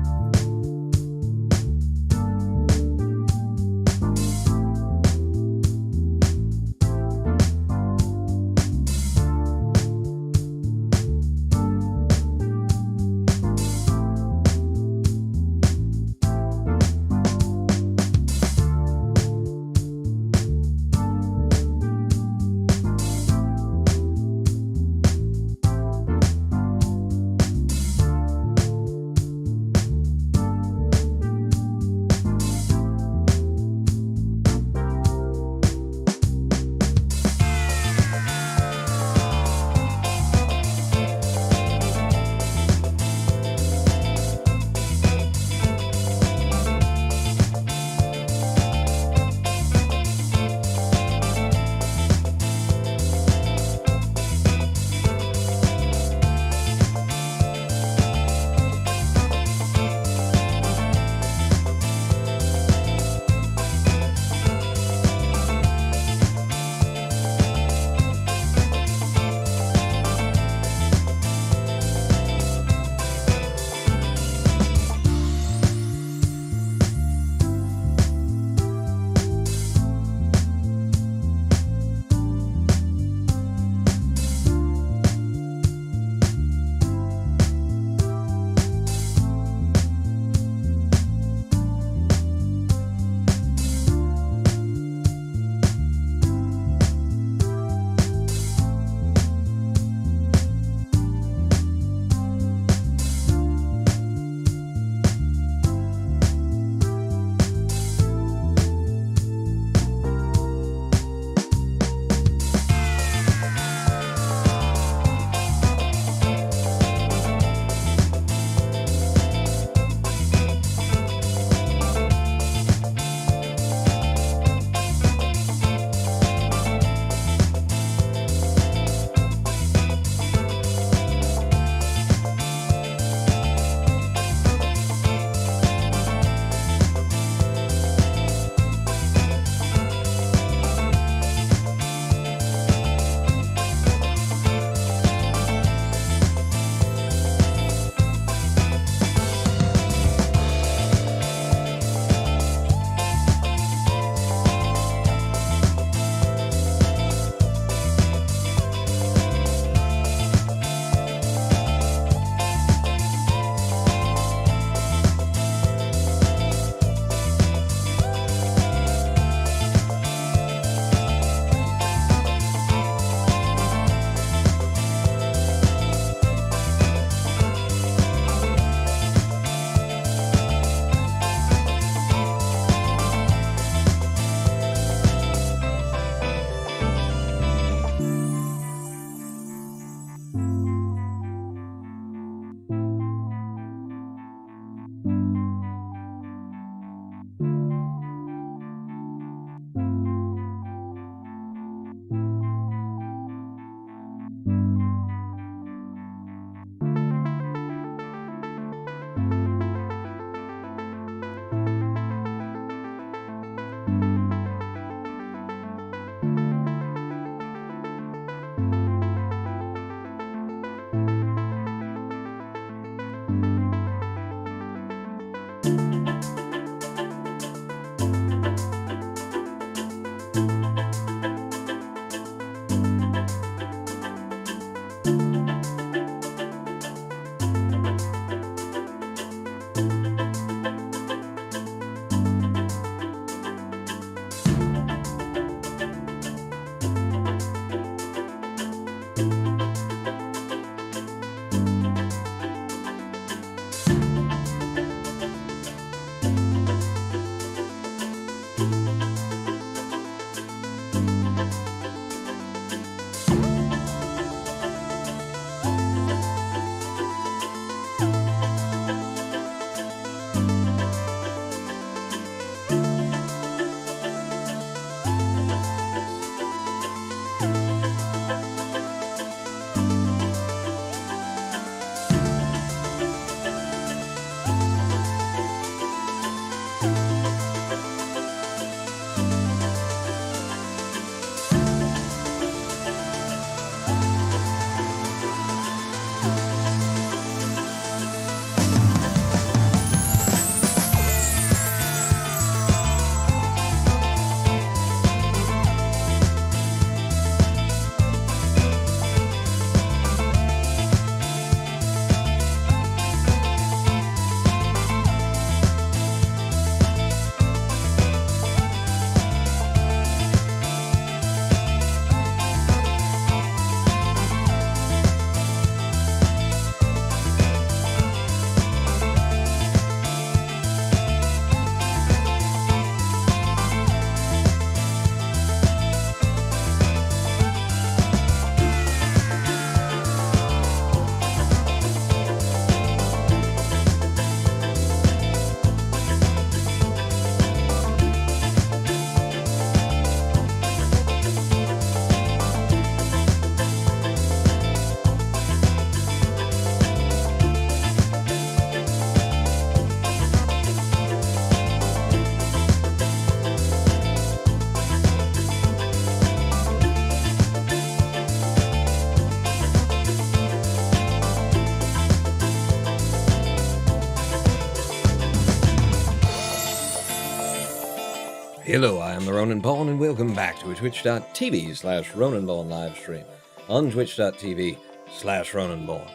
A: Hello, I am the Ronan Ball, and welcome back to a twitch.tv/Ronan Ball live stream on twitch.tv/Ronan Ball.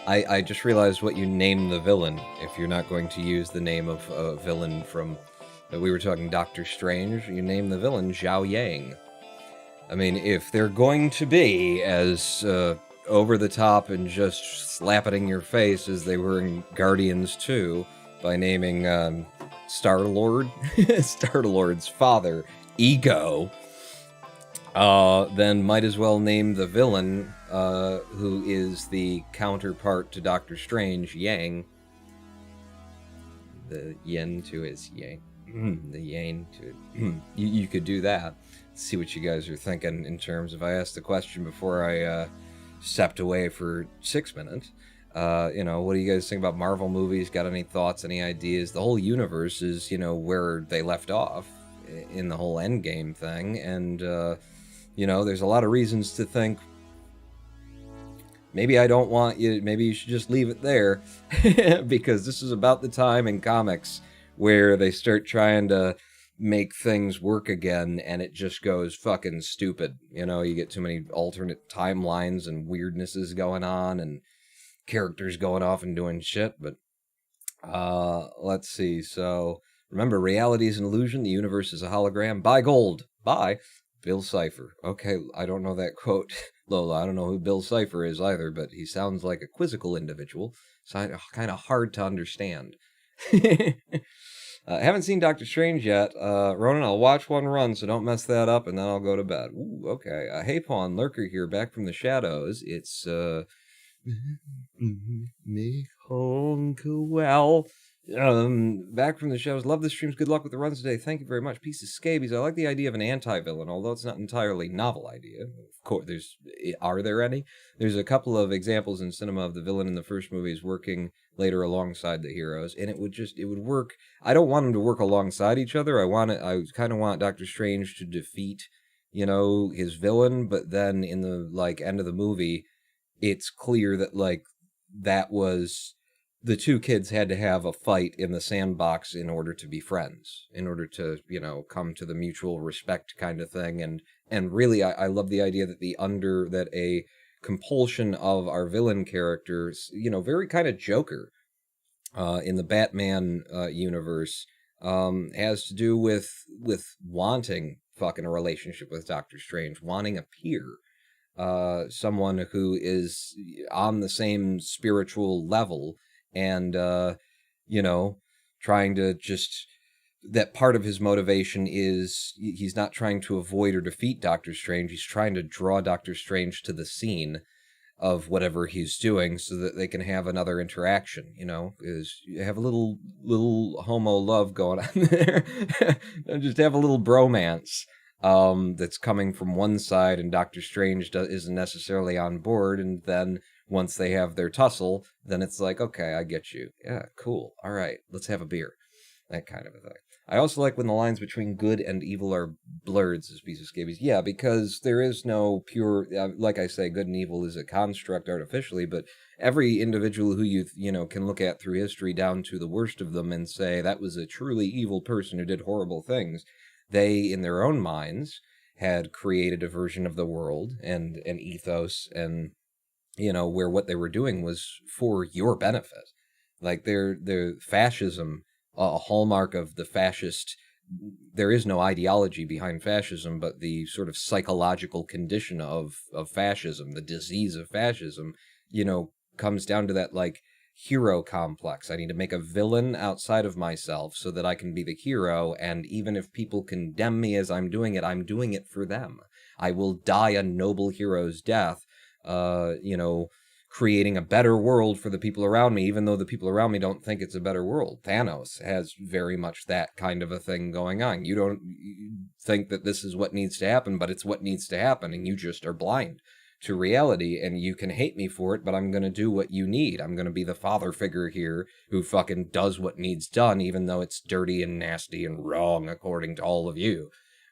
A: I just realized what you name the villain if you're not going to use the name of a villain from... we were talking Doctor Strange. You name the villain Zhao Yang. I mean, if they're going to be as over the top and just slap it in your face as they were in Guardians 2 by naming Star-Lord, Star-Lord's father, Ego, then might as well name the villain, who is the counterpart to Doctor Strange, Yang. The yin to his yang. The yang to... you could do that. See what you guys are thinking in terms of... I asked the question before I stepped away for 6 minutes. You know, what do you guys think about Marvel movies? Got any thoughts, any ideas? The whole universe is, you know, where they left off in the whole Endgame thing. And, you know, there's a lot of reasons to think maybe I don't want you... Maybe you should just leave it there. Because this is about the time in comics where they start trying to make things work again, and it just goes fucking stupid. You know, you get too many alternate timelines and weirdnesses going on, and characters going off and doing shit. But let's see. So remember, reality is an illusion, the universe is a hologram. Buy gold. Buy Bill Cipher. Okay, I don't know that quote, Lola. I don't know who Bill Cipher is either, but he sounds like a quizzical individual. So kind of hard to understand. Haven't seen Doctor Strange yet. Ronan, I'll watch one run, so don't mess that up, and then I'll go to bed. Ooh, okay. Hey, Pawn, Lurker here, back from the shadows. It's, me home well. Back from the shadows. Love the streams. Good luck with the runs today. Thank you very much. Piece of scabies. I like the idea of an anti-villain, although it's not an entirely novel idea. Of course, are there any? There's a couple of examples in cinema of the villain in the first movies working later alongside the heroes, and it would work. I don't want them to work alongside each other. I kind of want Doctor Strange to defeat, you know, his villain, but then in the, like, end of the movie, it's clear that, like, that was... The two kids had to have a fight in the sandbox in order to be friends, in order to, you know, come to the mutual respect kind of thing. And really, I love the idea that that a compulsion of our villain characters, you know, very kind of Joker in the Batman universe, has to do with wanting fucking a relationship with Doctor Strange, wanting a peer. Someone who is on the same spiritual level, and, you know, trying to just... That part of his motivation is he's not trying to avoid or defeat Doctor Strange. He's trying to draw Doctor Strange to the scene of whatever he's doing so that they can have another interaction, you know? Is you have a little homo love going on there. Just have a little bromance that's coming from one side, and Doctor Strange isn't necessarily on board, and then... Once they have their tussle, then it's like, okay, I get you. Yeah, cool. All right, let's have a beer. That kind of a thing. I also like when the lines between good and evil are blurred, says Piece of Scabies. Yeah, because there is no pure... like I say, good and evil is a construct artificially, but every individual who you know, can look at through history down to the worst of them and say, that was a truly evil person who did horrible things, they, in their own minds, had created a version of the world and an ethos and... you know, where what they were doing was for your benefit. Like, their fascism, a hallmark of the fascist... There is no ideology behind fascism, but the sort of psychological condition of fascism, the disease of fascism, you know, comes down to that, like, hero complex. I need to make a villain outside of myself so that I can be the hero, and even if people condemn me as I'm doing it for them. I will die a noble hero's death, you know, creating a better world for the people around me, even though the people around me don't think it's a better world. Thanos has very much that kind of a thing going on. You don't think that this is what needs to happen, but it's what needs to happen, and you just are blind to reality, and you can hate me for it, but I'm going to do what you need. I'm going to be the father figure here who fucking does what needs done, even though it's dirty and nasty and wrong according to all of you.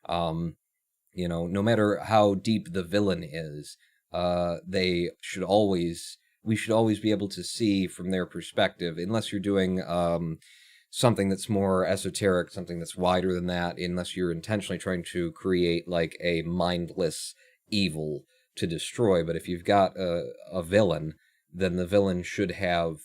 A: You know, no matter how deep the villain is, we should always be able to see from their perspective, unless you're doing something that's more esoteric, something that's wider than that, unless you're intentionally trying to create like a mindless evil to destroy. But if you've got a villain, then the villain should have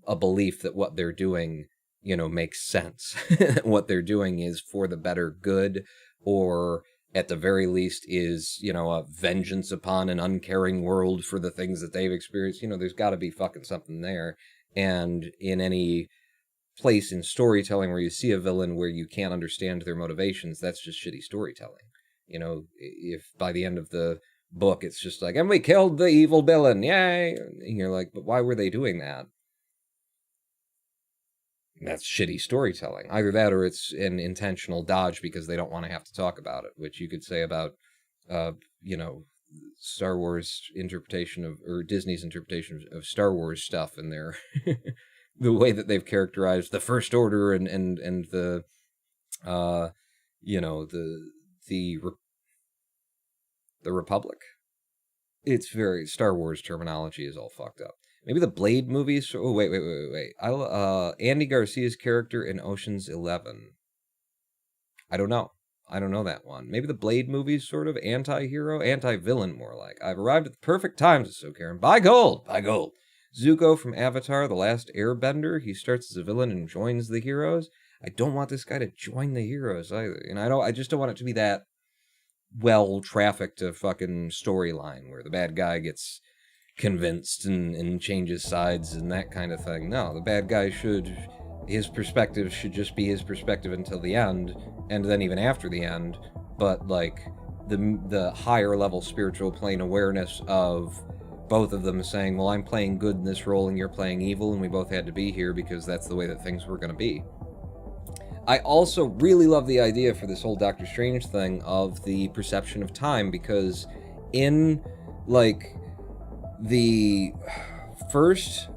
A: a belief that what they're doing, makes sense. What they're doing is for the better good, or at the very least is, a vengeance upon an uncaring world for the things that they've experienced. There's got to be fucking something there. And in any place in storytelling where you see a villain where you can't understand their motivations, that's just shitty storytelling. If by the end of the book it's just like, and we killed the evil villain, yay! And you're like, but why were they doing that? That's shitty storytelling. Either that or it's an intentional dodge because they don't want to have to talk about it, which you could say about, Star Wars interpretation of, or Disney's interpretation of Star Wars stuff and their, the way that they've characterized the First Order and the, the Republic. It's very, Star Wars terminology is all fucked up. Maybe the Blade movies. Oh, wait. Andy Garcia's character in Ocean's 11. I don't know that one. Maybe the Blade movies, sort of anti-hero, anti-villain, more like. I've arrived at the perfect time, so Karen. Buy gold. Zuko from Avatar: The Last Airbender. He starts as a villain and joins the heroes. I don't want this guy to join the heroes either. I just don't want it to be that well-trafficked a fucking storyline where the bad guy gets convinced and changes sides and that kind of thing. No, the bad guy his perspective should just be his perspective until the end, and then even after the end, but like the higher level spiritual plane awareness of both of them saying, well, I'm playing good in this role and you're playing evil, and we both had to be here because that's the way that things were going to be. I also really love the idea for this whole Doctor Strange thing of the perception of time, because in like the first,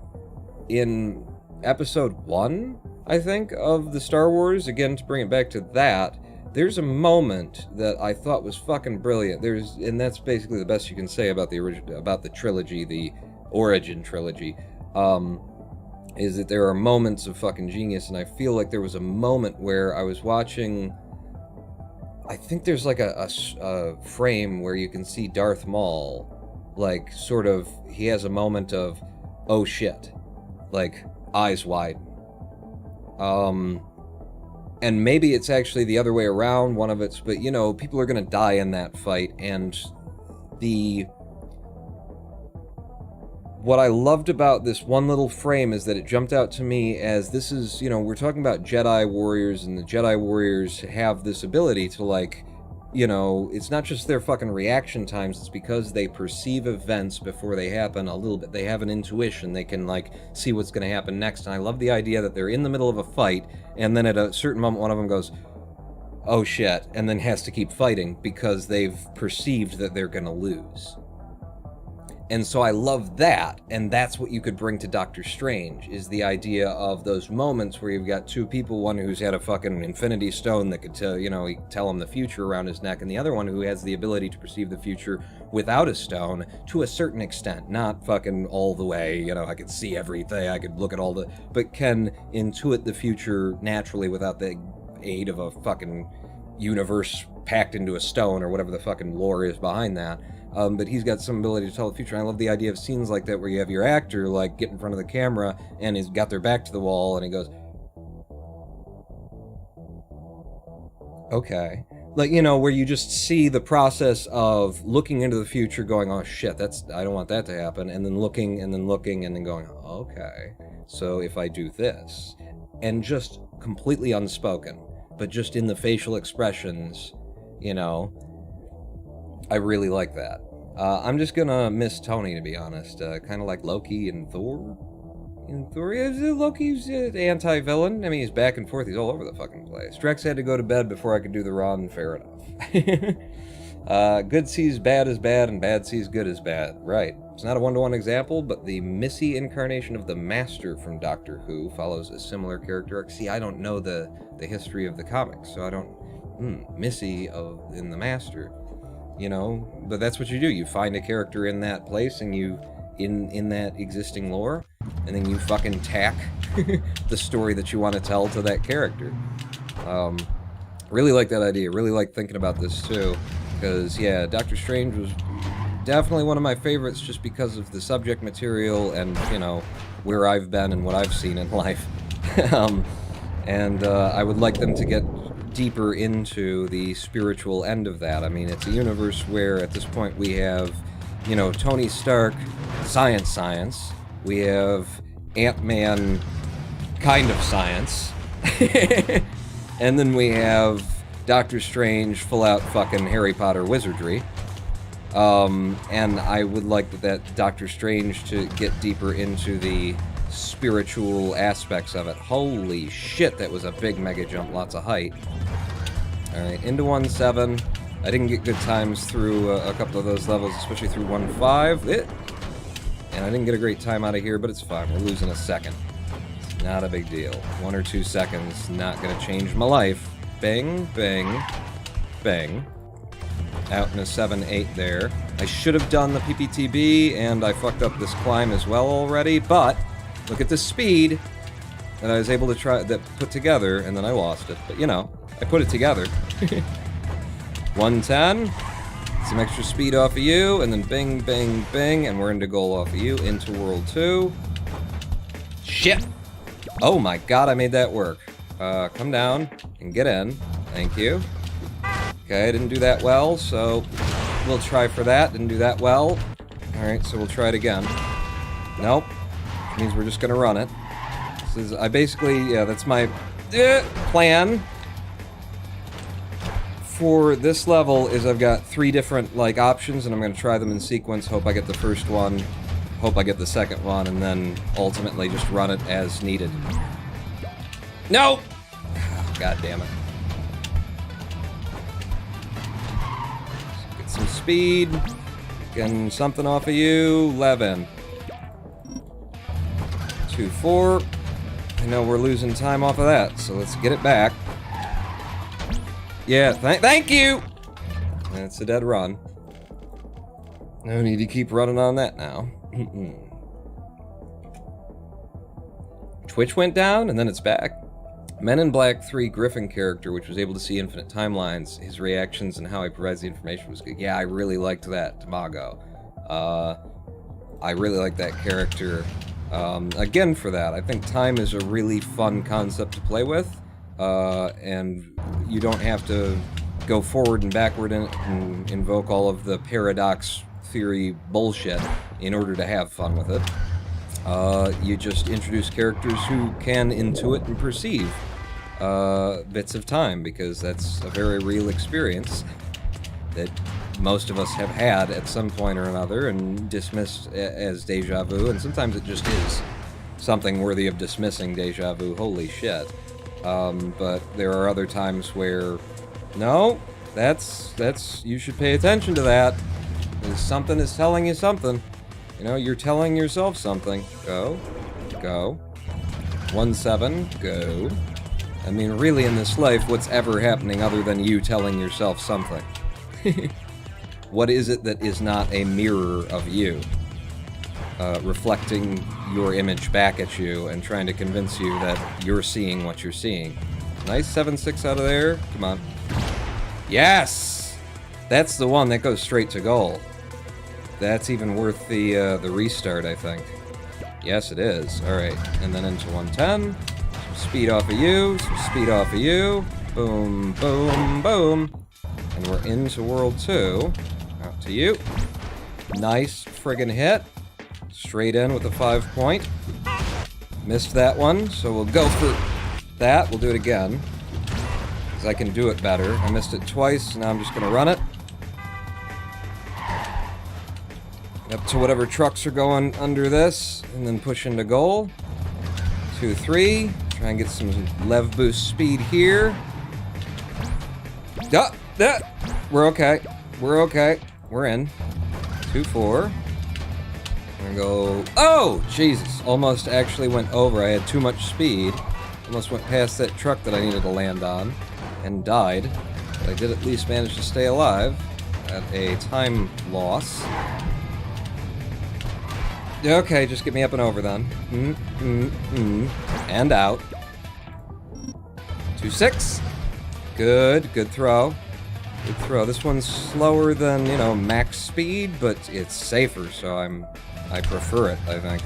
A: in episode 1, I think, of the Star Wars, again, to bring it back to that, there's a moment that I thought was fucking brilliant. And that's basically the best you can say about the trilogy, the origin trilogy, is that there are moments of fucking genius, and I feel like there was a moment where I was watching, I think there's like a frame where you can see Darth Maul, like, sort of, he has a moment of, oh shit, like, eyes wide. And maybe it's actually the other way around, one of it's, but, people are gonna die in that fight, and what I loved about this one little frame is that it jumped out to me as this is, we're talking about Jedi warriors, and the Jedi warriors have this ability to, like, it's not just their fucking reaction times, it's because they perceive events before they happen a little bit. They have an intuition. They can, like, see what's going to happen next. And I love the idea that they're in the middle of a fight, and then at a certain moment, one of them goes, oh shit, and then has to keep fighting because they've perceived that they're going to lose. And so I love that, and that's what you could bring to Doctor Strange, is the idea of those moments where you've got two people, one who's had a fucking infinity stone that could tell, tell him the future around his neck, and the other one who has the ability to perceive the future without a stone to a certain extent, not fucking all the way, I could see everything, I could look at all but can intuit the future naturally without the aid of a fucking universe packed into a stone or whatever the fucking lore is behind that. But he's got some ability to tell the future. And I love the idea of scenes like that where you have your actor, like, get in front of the camera and he's got their back to the wall and he goes, okay. Like, where you just see the process of looking into the future going, oh shit, I don't want that to happen. And then looking and then looking and then going, okay, so if I do this, and just completely unspoken, but just in the facial expressions, I really like that. I'm just gonna miss Tony, to be honest. Kind of like Loki and Thor. Loki's an anti-villain. I mean, he's back and forth. He's all over the fucking place. Drex had to go to bed before I could do the run. Fair enough. Good sees bad as bad, and bad sees good as bad. Right. It's not a one-to-one example, but the Missy incarnation of the Master from Doctor Who follows a similar character arc. See, I don't know the history of the comics, so I don't... Missy in the Master... but that's what you do. You find a character in that place, and you, in that existing lore, and then you fucking tack the story that you want to tell to that character. Really like that idea. Really like thinking about this too, because yeah, Doctor Strange was definitely one of my favorites just because of the subject material and, you know, where I've been and what I've seen in life. I would like them to get deeper into the spiritual end of that. I mean, it's a universe where at this point we have, you know, Tony Stark, science. We have Ant-Man, kind of science. And then we have Doctor Strange, full-out fucking Harry Potter wizardry. And I would like that Doctor Strange to get deeper into the spiritual aspects of it. Holy shit, that was a big mega jump, lots of height. Alright, into 1-7. I didn't get good times through a couple of those levels, especially through 1-5. And I didn't get a great time out of here, but it's fine. We're losing a second. It's not a big deal. 1 or 2 seconds, not gonna change my life. Bang, bang, bang. Out in a 7-8 there. I should have done the PPTB, and I fucked up this climb as well already, but look at the speed that I was able to put together, and then I lost it. But, you know, I put it together. 110. Some extra speed off of you, and then bing, bang, bang, and we're into goal off of you, into World 2. Shit! Oh my god, I made that work. Come down and get in. Thank you. Okay, I didn't do that well, so we'll try for that. Didn't do that well. Alright, so we'll try it again. Nope. Which means we're just gonna run it. This is, I basically, yeah, that's my plan for this level is I've got 3 different, like, options, and I'm gonna try them in sequence, hope I get the first one, hope I get the second one, and then ultimately just run it as needed. No! God damn it. Get some speed. Getting something off of you. 11. 2-4. I know we're losing time off of that, so let's get it back. Yeah, thank you! That's a dead run. No need to keep running on that now. Twitch went down, and then it's back. Men in Black 3 Griffin character, which was able to see infinite timelines, his reactions and how he provides the information was good. Yeah, I really liked that, Tamago. I really like that character. Again, for that, I think time is a really fun concept to play with, and you don't have to go forward and backward and invoke all of the paradox theory bullshit in order to have fun with it. You just introduce characters who can intuit and perceive bits of time, because that's a very real experience that most of us have had at some point or another and dismissed as deja vu, and sometimes it just is something worthy of dismissing deja vu. Holy shit. But there are other times where, no, that's you should pay attention to that, because something is telling you something. You know, you're telling yourself something. Go. 1-7, go. I mean, really in this life, what's ever happening other than you telling yourself something? What is it that is not a mirror of you? Reflecting your image back at you and trying to convince you that you're seeing what you're seeing. Nice 7-6 out of there. Come on. Yes! That's the one that goes straight to goal. That's even worth the restart, I think. Yes, it is. Alright, and then into 110. Some speed off of you, some speed off of you. Boom, boom, boom. And we're into World 2. Out to you. Nice friggin' hit. Straight in with a 5-point. Missed that one, so we'll go for that. We'll do it again, because I can do it better. I missed it twice, now I'm just gonna run it. Up to whatever trucks are going under this, and then push into goal. 2-3. Try and get some lev boost speed here. We're okay. We're okay. We're in. 2-4. We're gonna go... Oh! Jesus. Almost actually went over. I had too much speed. Almost went past that truck that I needed to land on. And died. But I did at least manage to stay alive. At a time loss. Okay, just get me up and over then. And out. 2-6. Good throw. Good throw. This one's slower than, you know, max speed, but it's safer, so I prefer it, I think.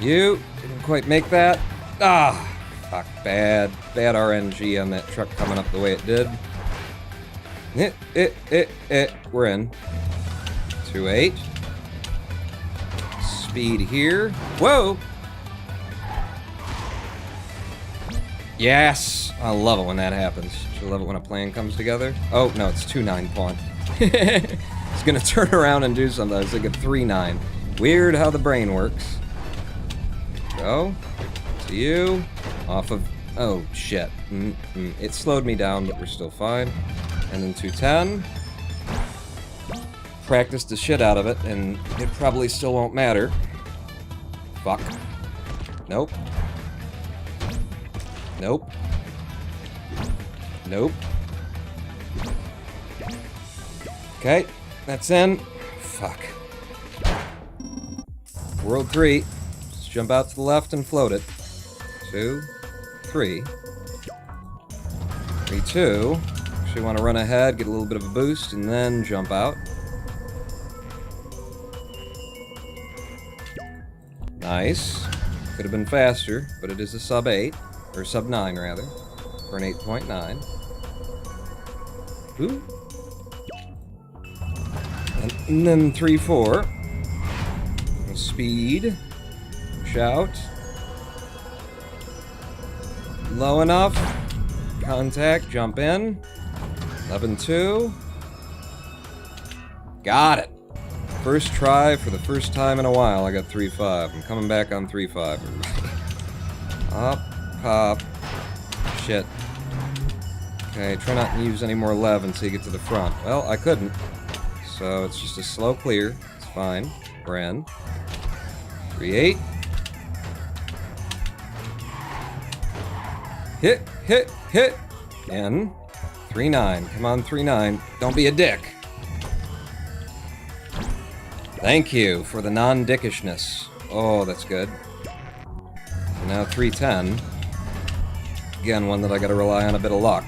A: You didn't quite make that. Ah, fuck, bad RNG on that truck coming up the way it did. We're in. 2-8. Speed here. Whoa! Yes! I love it when that happens. I love it when a plan comes together. Oh, no, it's 2-9 pawn. It's gonna turn around and do something. I was thinking 3-9. Weird how the brain works. Go. To you. Off of... Oh, shit. It slowed me down, but we're still fine. And then 2-10. Practiced the shit out of it, and it probably still won't matter. Fuck. Nope. Nope. Nope. Okay, that's in. Fuck. World 3. Just jump out to the left and float it. 2, 3. 3, 2. Actually want to run ahead, get a little bit of a boost, and then jump out. Nice. Could have been faster, but it is a sub-8. Or sub-9, rather. For an 8.9. Ooh. And then 3-4. Speed. Shout. Low enough. Contact. Jump in. 11-2. Got it. First try for the first time in a while. I got 3-5. I'm coming back on 3-5. Up. Pop. Shit. Okay, try not to use any more 11 until you get to the front. Well, I couldn't. So it's just a slow clear. It's fine. We're in. 3-8. Hit. In. 3-9. Come on, 3-9. Don't be a dick. Thank you for the non-dickishness. Oh, that's good. So now 3-10. Again, one that I gotta rely on a bit of luck.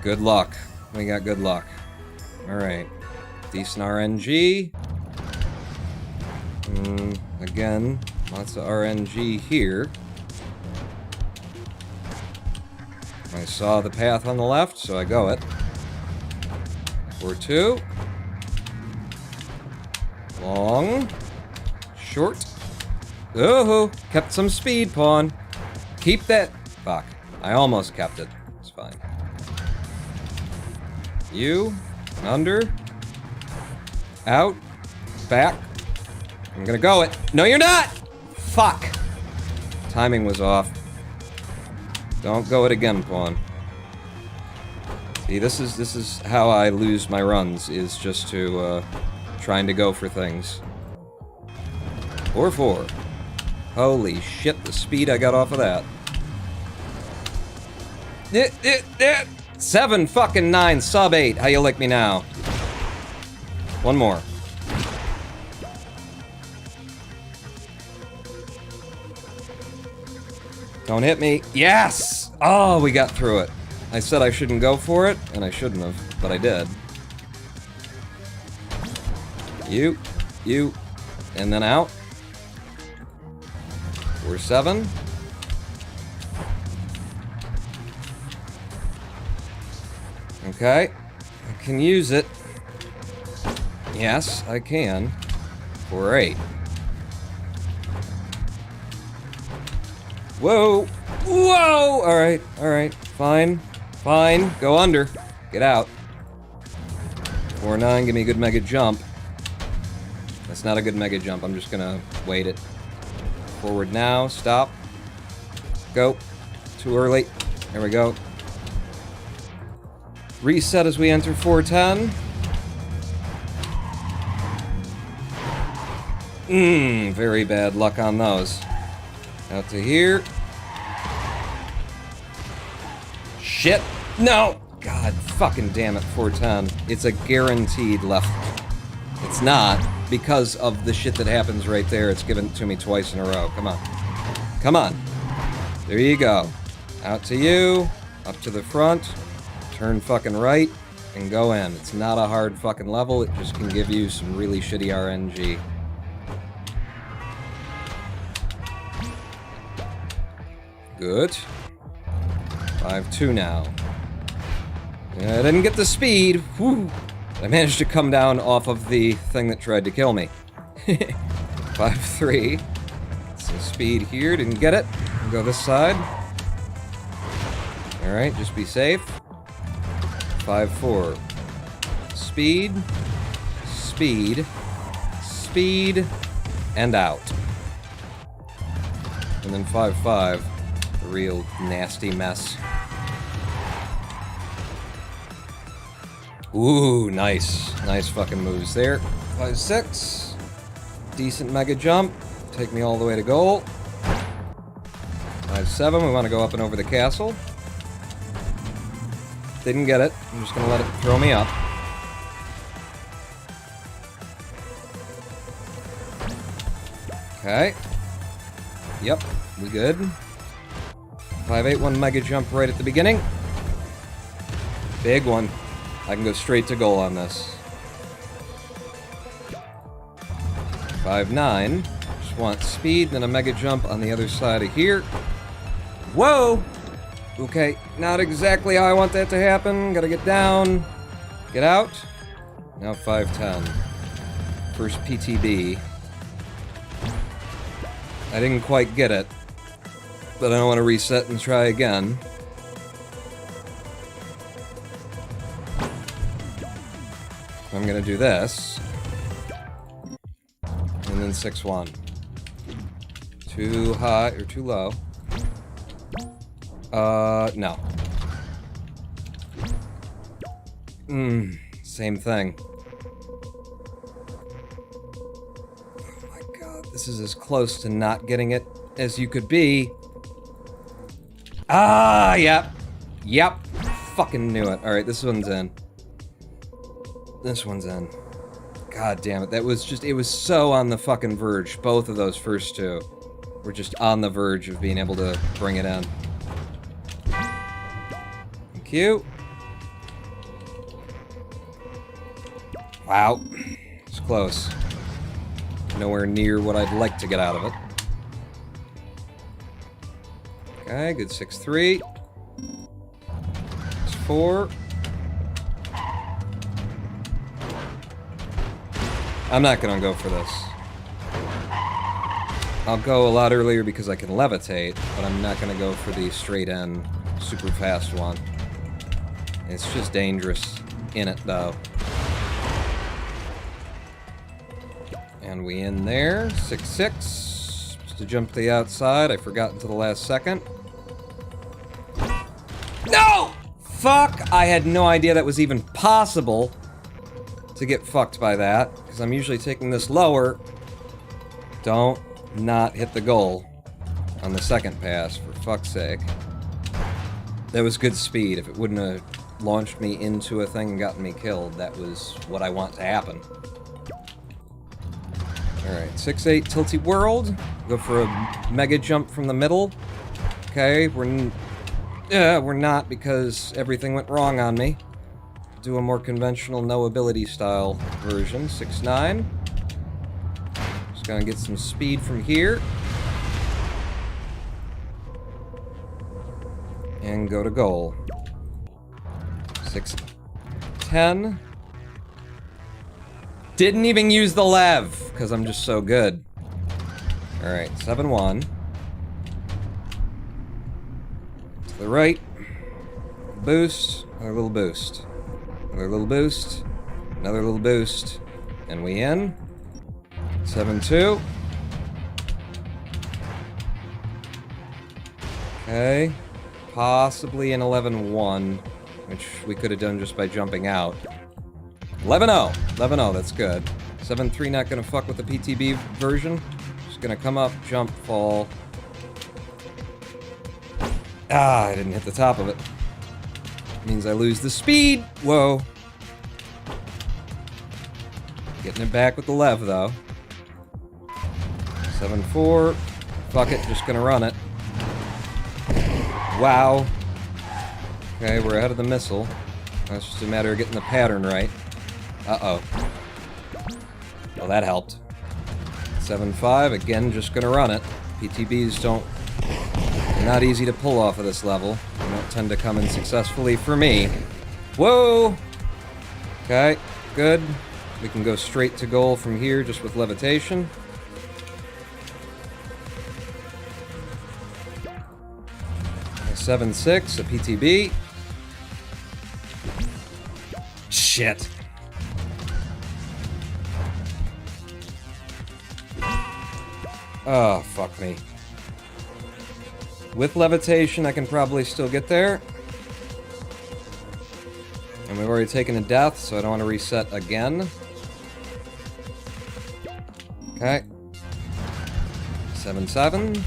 A: Good luck. We got good luck. Alright. Decent RNG. Again, lots of RNG here. I saw the path on the left, so I go it. 4-2. Long. Short. Oh, kept some speed, pawn. Keep that. Fuck. I almost kept it. It's fine. You. Under. Out. Back. I'm gonna go it. No, you're not! Fuck. Timing was off. Don't go it again, pawn. See, this is how I lose my runs, is just to, trying to go for things. 4-4. Holy shit, the speed I got off of that. 7 fucking 9, sub-8. How you like me now? One more. Don't hit me. Yes! Oh, we got through it. I said I shouldn't go for it, and I shouldn't have, but I did. You, and then out. 4-7. Okay, I can use it. Yes, I can. 4-8. Whoa! Whoa! Alright, fine. Go under. Get out. 4-9, give me a good mega jump. That's not a good mega jump, I'm just gonna wait it. Forward now, stop. Go. Too early. There we go. Reset as we enter 4-10. Very bad luck on those. Out to here. Shit. No! God fucking damn it, 410. It's a guaranteed left. It's not, because of the shit that happens right there. It's given it to me twice in a row. Come on. Come on. There you go. Out to you, up to the front, turn fucking right, and go in. It's not a hard fucking level, it just can give you some really shitty RNG. Good. 5-2 now. I didn't get the speed. Whew. I managed to come down off of the thing that tried to kill me. 5-3. Some speed here, didn't get it. We'll go this side. Alright, just be safe. 5-4. Speed. Speed. Speed. And out. And then 5-5. The real nasty mess. Ooh, nice. Nice fucking moves there. 5-6. Decent mega jump. Take me all the way to goal. 5-7. We want to go up and over the castle. Didn't get it. I'm just gonna let it throw me up. Okay. Yep, we good. 5-8, one mega jump right at the beginning. Big one. I can go straight to goal on this. 5-9. Just want speed, then a mega jump on the other side of here. Whoa! Okay, not exactly how I want that to happen. Gotta get down. Get out. Now 5-10. First PTB. I didn't quite get it. But I don't want to reset and try again. I'm gonna do this. And then 6-1. Too high, or too low. No. Same thing. Oh my god, this is as close to not getting it as you could be. Ah, yep. Yep. Fucking knew it. Alright, this one's in. This one's in. God damn it, that was just, it was so on the fucking verge. Both of those first two were just on the verge of being able to bring it in. Thank you. Wow. It's close. Nowhere near what I'd like to get out of it. Okay, good 6-3. 6-4. I'm not gonna go for this. I'll go a lot earlier because I can levitate, but I'm not gonna go for the straight in, super fast one. It's just dangerous in it, though. And we in there. 6-6. Just to jump to the outside. I forgot until the last second. No! Fuck! I had no idea that was even possible to get fucked by that, because I'm usually taking this lower. Don't not hit the goal on the second pass, for fuck's sake. That was good speed. If it wouldn't have launched me into a thing and gotten me killed, that was what I want to happen. Alright, 6-8 Tilty World. Go for a mega jump from the middle. Okay, we're not, because everything went wrong on me. Do a more conventional no ability style version. 6-9. Just gonna get some speed from here. And go to goal. 6-10. Didn't even use the lev, because I'm just so good. Alright, 7-1. To the right. Boost. Another little boost. Another little boost. Another little boost. And we in. 7-2. Okay. Possibly an 11-1, which we could have done just by jumping out. 11-0. 11-0, that's good. 7-3 not gonna fuck with the PTB version. Just gonna come up, jump, fall. Ah, I didn't hit the top of it. Means I lose the speed. Whoa. Getting it back with the lev, though. 7-4. Fuck it, just gonna run it. Wow. Okay, we're ahead of the missile. That's just a matter of getting the pattern right. Uh-oh. Well, that helped. 7-5, again, just gonna run it. PTBs they're not easy to pull off of this level. They don't tend to come in successfully for me. Whoa! Okay, good. We can go straight to goal from here just with levitation. A 7-6, a PTB. Shit. Oh, fuck me. With levitation, I can probably still get there. And we've already taken a death, so I don't want to reset again. Okay. 7-7.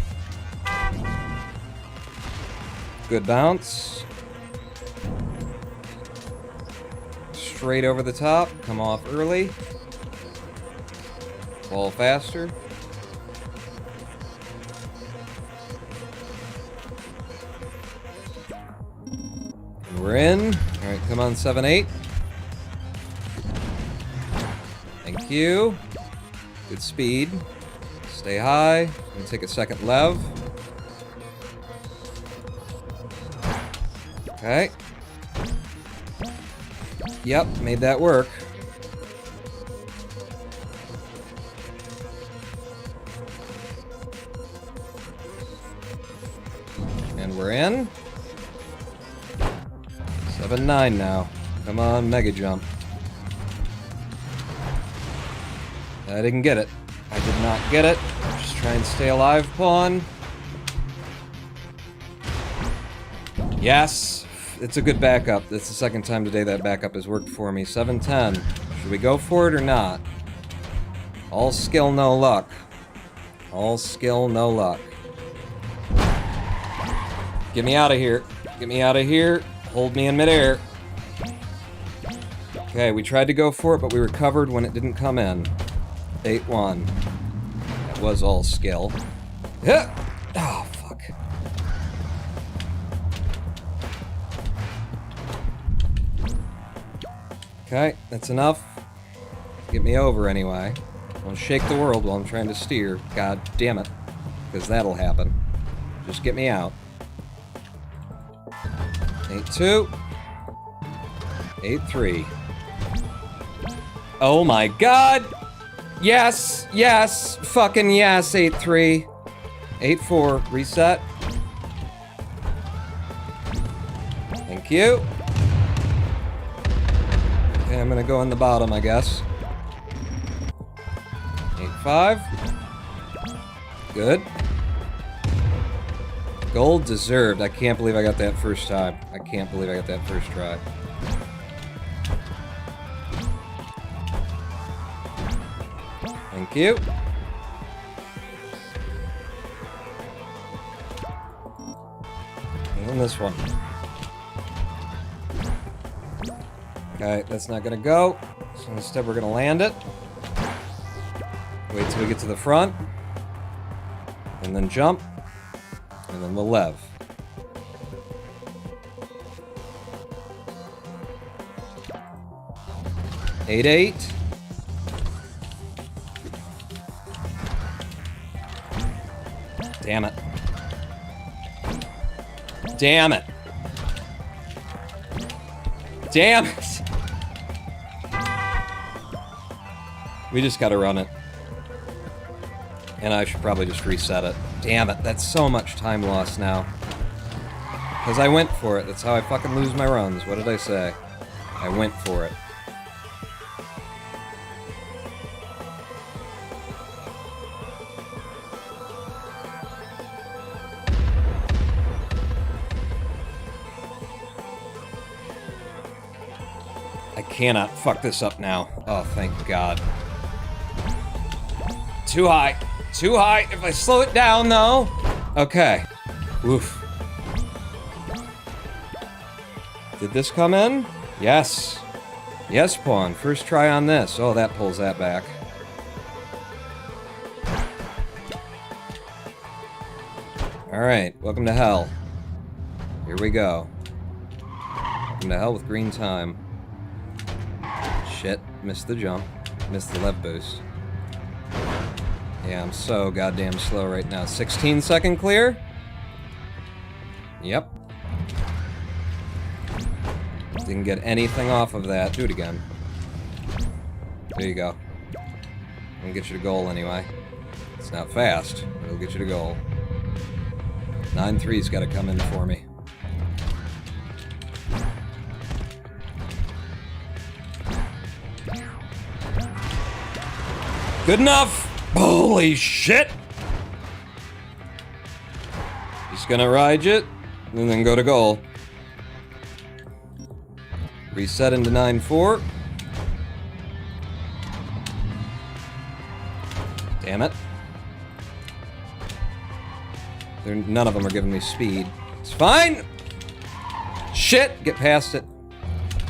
A: Good bounce. Straight over the top. Come off early. Fall faster. And we're in. Alright, come on, 7-8. Thank you. Good speed. Stay high. I'm gonna take a second lev. Okay. Yep, made that work. And we're in. 7-9 now. Come on, mega jump. I didn't get it. I did not get it. Just try and stay alive, pawn. Yes! It's a good backup. It's the second time today that backup has worked for me. 7-10. Should we go for it or not? All skill, no luck. All skill, no luck. Get me out of here. Get me out of here. Hold me in midair. Okay, we tried to go for it, but we recovered when it didn't come in. 8-1. That was all skill. Oh, fuck. Okay, that's enough. Get me over anyway. Don't shake the world while I'm trying to steer. God damn it. Because that'll happen. Just get me out. 8-2. 8-3. Oh my god! Yes! Yes! Fucking yes! 8-3. 8-4. Reset. Thank you. Okay, I'm gonna go in the bottom, I guess. 8-5. Good. Gold deserved. I can't believe I got that first time. I can't believe I got that first try. Thank you. And then this one. Okay, that's not gonna go. So instead we're gonna land it. Wait till we get to the front. And then jump. And then we'll lev. Eight, 8. Damn it. Damn it. Damn it. We just gotta run it. And I should probably just reset it. Damn it, that's so much time lost now. Because I went for it. That's how I fucking lose my runs. What did I say? I went for it. I cannot fuck this up now. Oh, thank God. Too high. Too high. If I slow it down, though. Okay. Oof. Did this come in? Yes. Yes, pawn. First try on this. Oh, that pulls that back. Alright, welcome to hell. Here we go. Welcome to hell with green time. Shit, missed the jump. Missed the left boost. Yeah, I'm so goddamn slow right now. 16-second clear? Yep. Didn't get anything off of that. Do it again. There you go. It'll get you to goal anyway. It's not fast, but it'll get you to goal. 9-3's gotta come in for me. Good enough! Holy shit! Just gonna ride it, and then go to goal. Reset into 9-4. Damn it. None of them are giving me speed. It's fine! Shit! Get past it.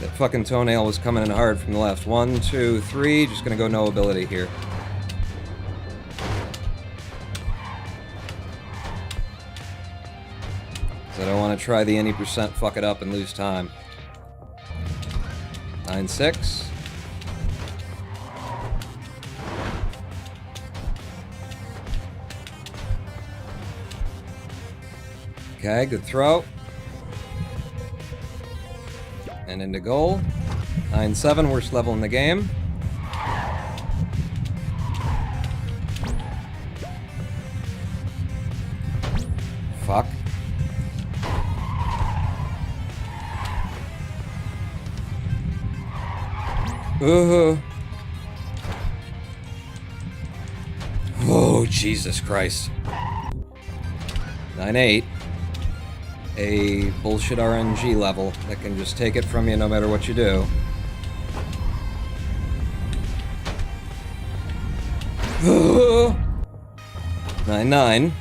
A: That fucking toenail was coming in hard from the left. 1, 2, 3. Just gonna go no ability here. I don't want to try the any percent fuck it up and lose time. 9-6. Okay, good throw. And into goal. 9-7, worst level in the game. Fuck. Oh, Jesus Christ. 9-8. A bullshit RNG level that can just take it from you no matter what you do. Oh. 9-9.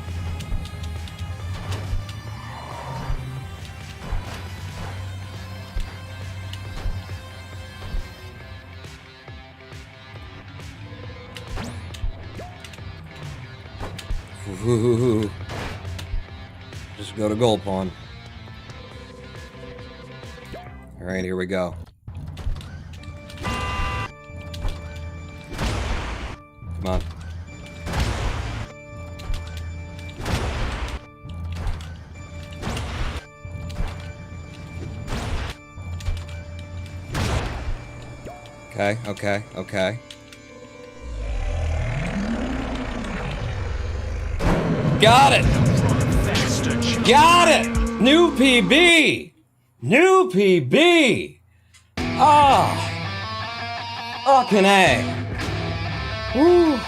A: Ooh. Just go to goal pawn. Alright, here we go. Come on. Okay, okay, okay. Got it! Got it! New PB! New PB! Ah! Fucking A! Woo!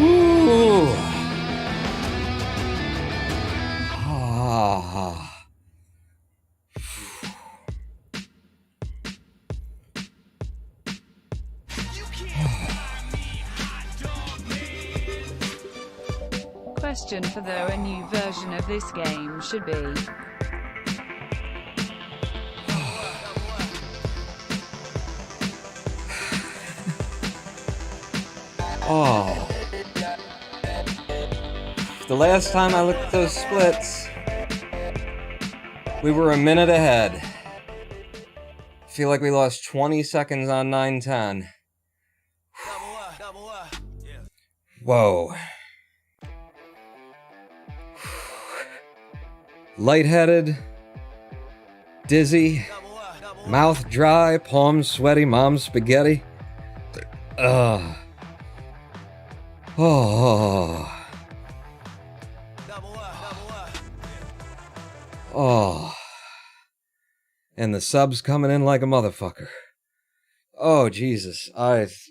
A: Woo! Ah!
B: Question for though a new version of this game should be.
A: Oh. The last time I looked at those splits, we were a minute ahead. I feel like we lost 20 seconds on 9-10. Whoa. Lightheaded, dizzy, mouth dry, palms sweaty, mom's spaghetti. Oh. Oh. And the subs coming in like a motherfucker. Oh, Jesus.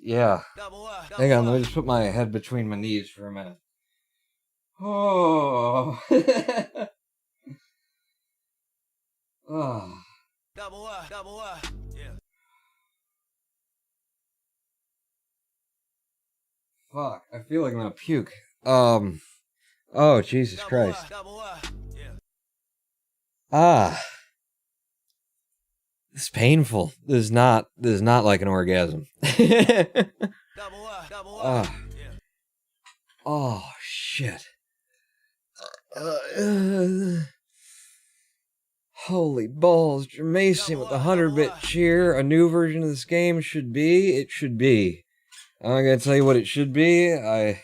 A: Yeah. Hang on, let me just put my head between my knees for a minute. Oh. Oh. Yeah. Fuck, I feel like I'm gonna puke. Oh, Jesus Christ. Ah. It's painful. This is not like an orgasm. Oh, oh shit. Holy balls, Jermacian with the 100-bit cheer. A new version of this game should be. It should be. I'm not gonna tell you what it should be. I'm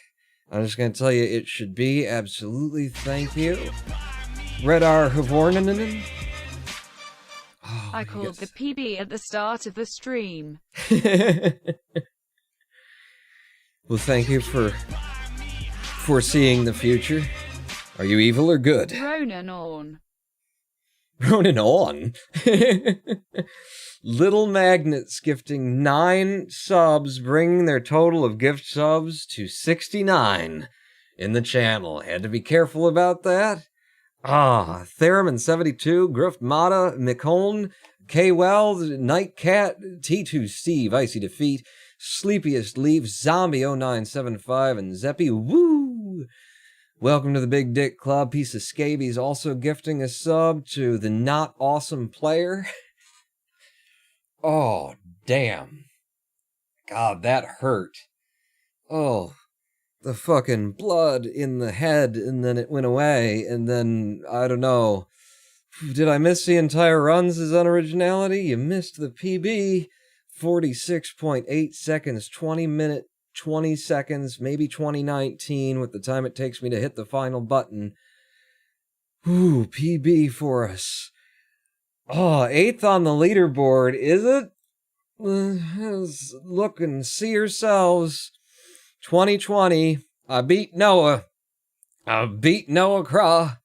A: just gonna tell you it should be. Absolutely, thank you. Red R. Havornanen. Oh,
B: I called the PB at the start of the stream.
A: Well, thank you for foreseeing the future. Are you evil or good?
B: Ronan on.
A: Ronan on? Little Magnets gifting 9 subs, bringing their total of gift subs to 69 in the channel. Had to be careful about that. Theremin72, Grift Mata, McCone, K-Wells, Nightcat, T2 Steve, Icy Defeat, Sleepiest Leaf, Zombie0975, and Zeppy. Woo! Welcome to the Big Dick Club. Piece of Scabies also gifting a sub to the Not Awesome Player. Oh, damn. God, that hurt. Oh, the fucking blood in the head, and then it went away, and then, I don't know. Did I miss the entire runs as unoriginality? You missed the PB. 46.8 seconds, 20 minute, 20 seconds, maybe 2019 with the time it takes me to hit the final button. Ooh, PB for us. Oh, 8th on the leaderboard, is it? Look and see yourselves. 2020, I beat Noah. I beat Noah Craw.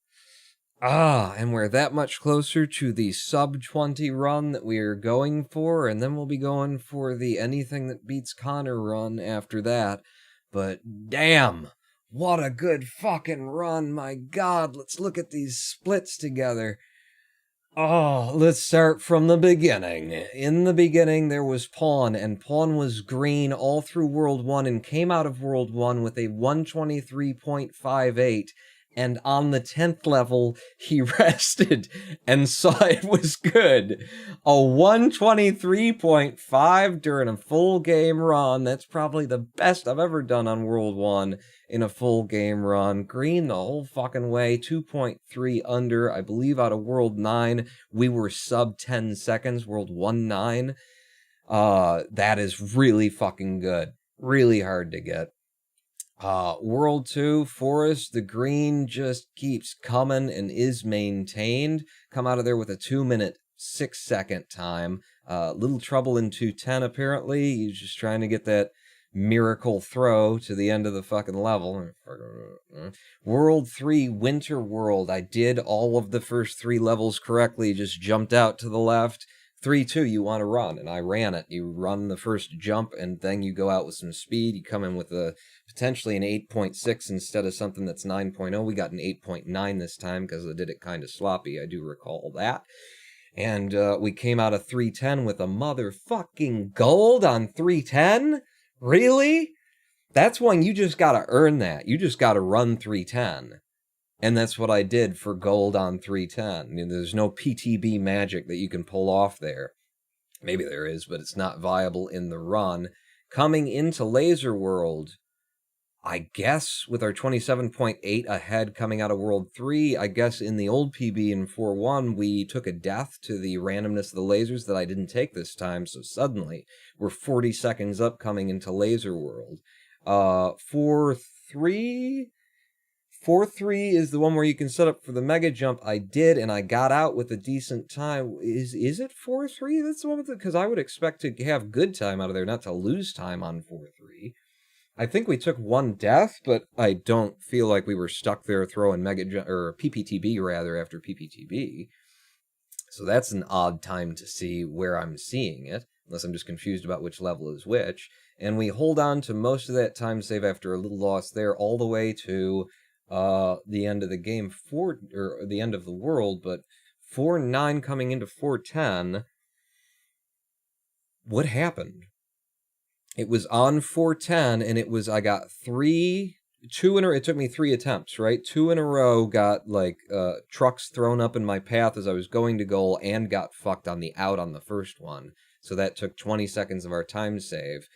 A: And we're that much closer to the sub-20 run that we are going for, and then we'll be going for the anything that beats Connor run after that. But damn, what a good fucking run, my god, let's look at these splits together. Oh, let's start from the beginning. In the beginning, there was Pawn, and Pawn was green all through World 1 and came out of World 1 with a 123.58. And on the 10th level, he rested and saw it was good. A 123.5 during a full game run. That's probably the best I've ever done on World 1 in a full game run. Green the whole fucking way. 2.3 under. I believe out of World 9, we were sub 10 seconds. World 1-9. That is really fucking good. Really hard to get. World 2, Forest, the green just keeps coming and is maintained. Come out of there with a 2-minute, 6-second time. Little trouble in 210, apparently. He's just trying to get that miracle throw to the end of the fucking level. World 3, Winter World. I did all of the first 3 levels correctly, just jumped out to the left. 3-2, you want to run, and I ran it. You run the first jump, and then you go out with some speed. You come in with a potentially an 8.6 instead of something that's 9.0. We got an 8.9 this time because I did it kind of sloppy. I do recall that. And we came out of 310 with a motherfucking gold on 310? Really? That's one you just gotta earn that. You just gotta run 310. And that's what I did for gold on 310. I mean, there's no PTB magic that you can pull off there. Maybe there is, but it's not viable in the run. Coming into Laser World, I guess with our 27.8 ahead coming out of World 3, I guess in the old PB in 4-1, we took a death to the randomness of the lasers that I didn't take this time, so suddenly we're 40 seconds up coming into Laser World. 4-3... 4-3 is the one where you can set up for the mega jump. I did, and I got out with a decent time. Is it 4-3? That's the one with it? Because I would expect to have good time out of there, not to lose time on 4-3. I think we took 1 death, but I don't feel like we were stuck there throwing mega jump, or PPTB rather, after PPTB. So that's an odd time to see where I'm seeing it, unless I'm just confused about which level is which. And we hold on to most of that time save after a little loss there, all the way to the end of the game, or the end of the world, but 4-9 coming into 4-10. What happened? It was on 4-10, and it was, I got 3 it took me 3 attempts, right? 2 in a row got, like, trucks thrown up in my path as I was going to goal and got fucked on the out on the first one. So that took 20 seconds of our time save.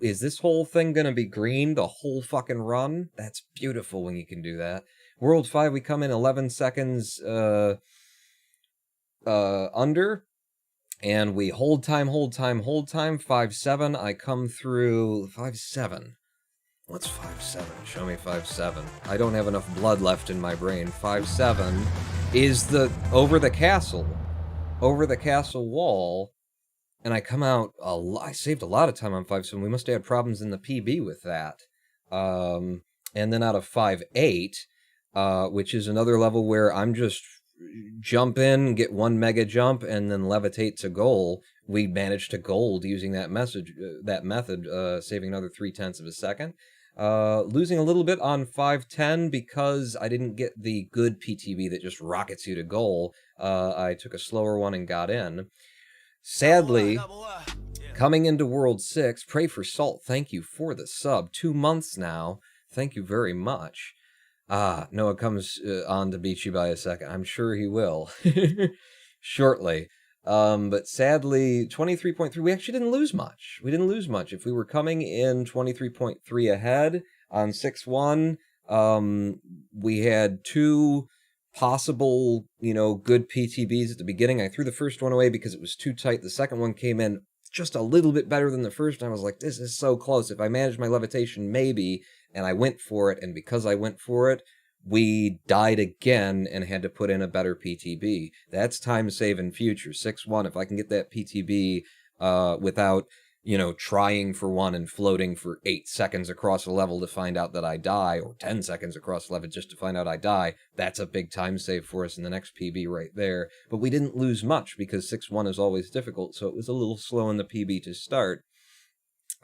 A: Is this whole thing gonna be green the whole fucking run? That's beautiful when you can do that. World 5, we come in 11 seconds, under. And we hold time, 5-7. I come through 5-7. What's 5-7? Show me 5-7. I don't have enough blood left in my brain. 5-7 is over the castle wall, and I come out, I saved a lot of time on 5-7. We must have had problems in the PB with that. And then out of 5-8, which is another level where I'm just jump in, get 1 mega jump, and then levitate to goal. We managed to gold using that method, saving another 0.3 of a second. Losing a little bit on 5-10 because I didn't get the good PTB that just rockets you to goal. I took a slower one and got in. Sadly, coming into World 6, Pray for Salt, thank you for the sub. 2 months now. Thank you very much. Noah comes on to beat you by a second. I'm sure he will. Shortly. But sadly, 23.3, we actually didn't lose much. If we were coming in 23.3 ahead on 6-1, we had 2 possible, good PTBs at the beginning. I threw the first one away because it was too tight. The second one came in just a little bit better than the first, and I was like, this is so close. If I manage my levitation, maybe. And I went for it, and because I went for it, we died again and had to put in a better PTB. That's time save in future. 6-1, if I can get that PTB without, trying for one and floating for 8 seconds across a level to find out that I die, or 10 seconds across a level just to find out I die, that's a big time save for us in the next PB right there. But we didn't lose much because 6-1 is always difficult, so it was a little slow in the PB to start.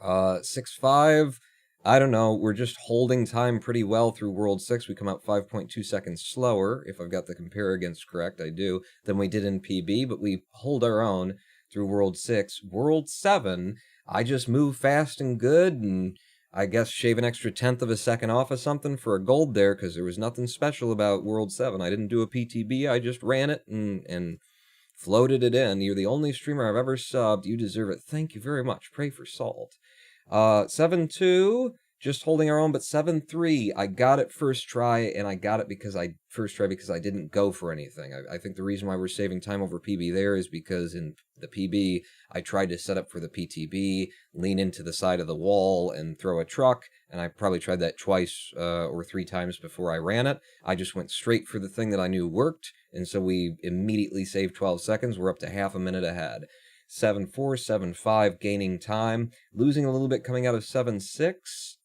A: 6-5... I don't know, we're just holding time pretty well through World 6. We come out 5.2 seconds slower, if I've got the compare against correct, I do, than we did in PB, but we hold our own through World 6. World 7, I just move fast and good, and I guess shave an extra 1/10 of a second off of something for a gold there, because there was nothing special about World 7. I didn't do a PTB, I just ran it and floated it in. You're the only streamer I've ever subbed. You deserve it. Thank you very much. Pray for Salt. 7-2, just holding our own, but 7-3, I got it first try, and I got it because I didn't go for anything. I think the reason why we're saving time over PB there is because in the PB, I tried to set up for the PTB, lean into the side of the wall, and throw a truck, and I probably tried that twice or 3 times before I ran it. I just went straight for the thing that I knew worked, and so we immediately saved 12 seconds. We're up to half a minute ahead. 7-4, 7-5, gaining time. Losing a little bit coming out of 7-6.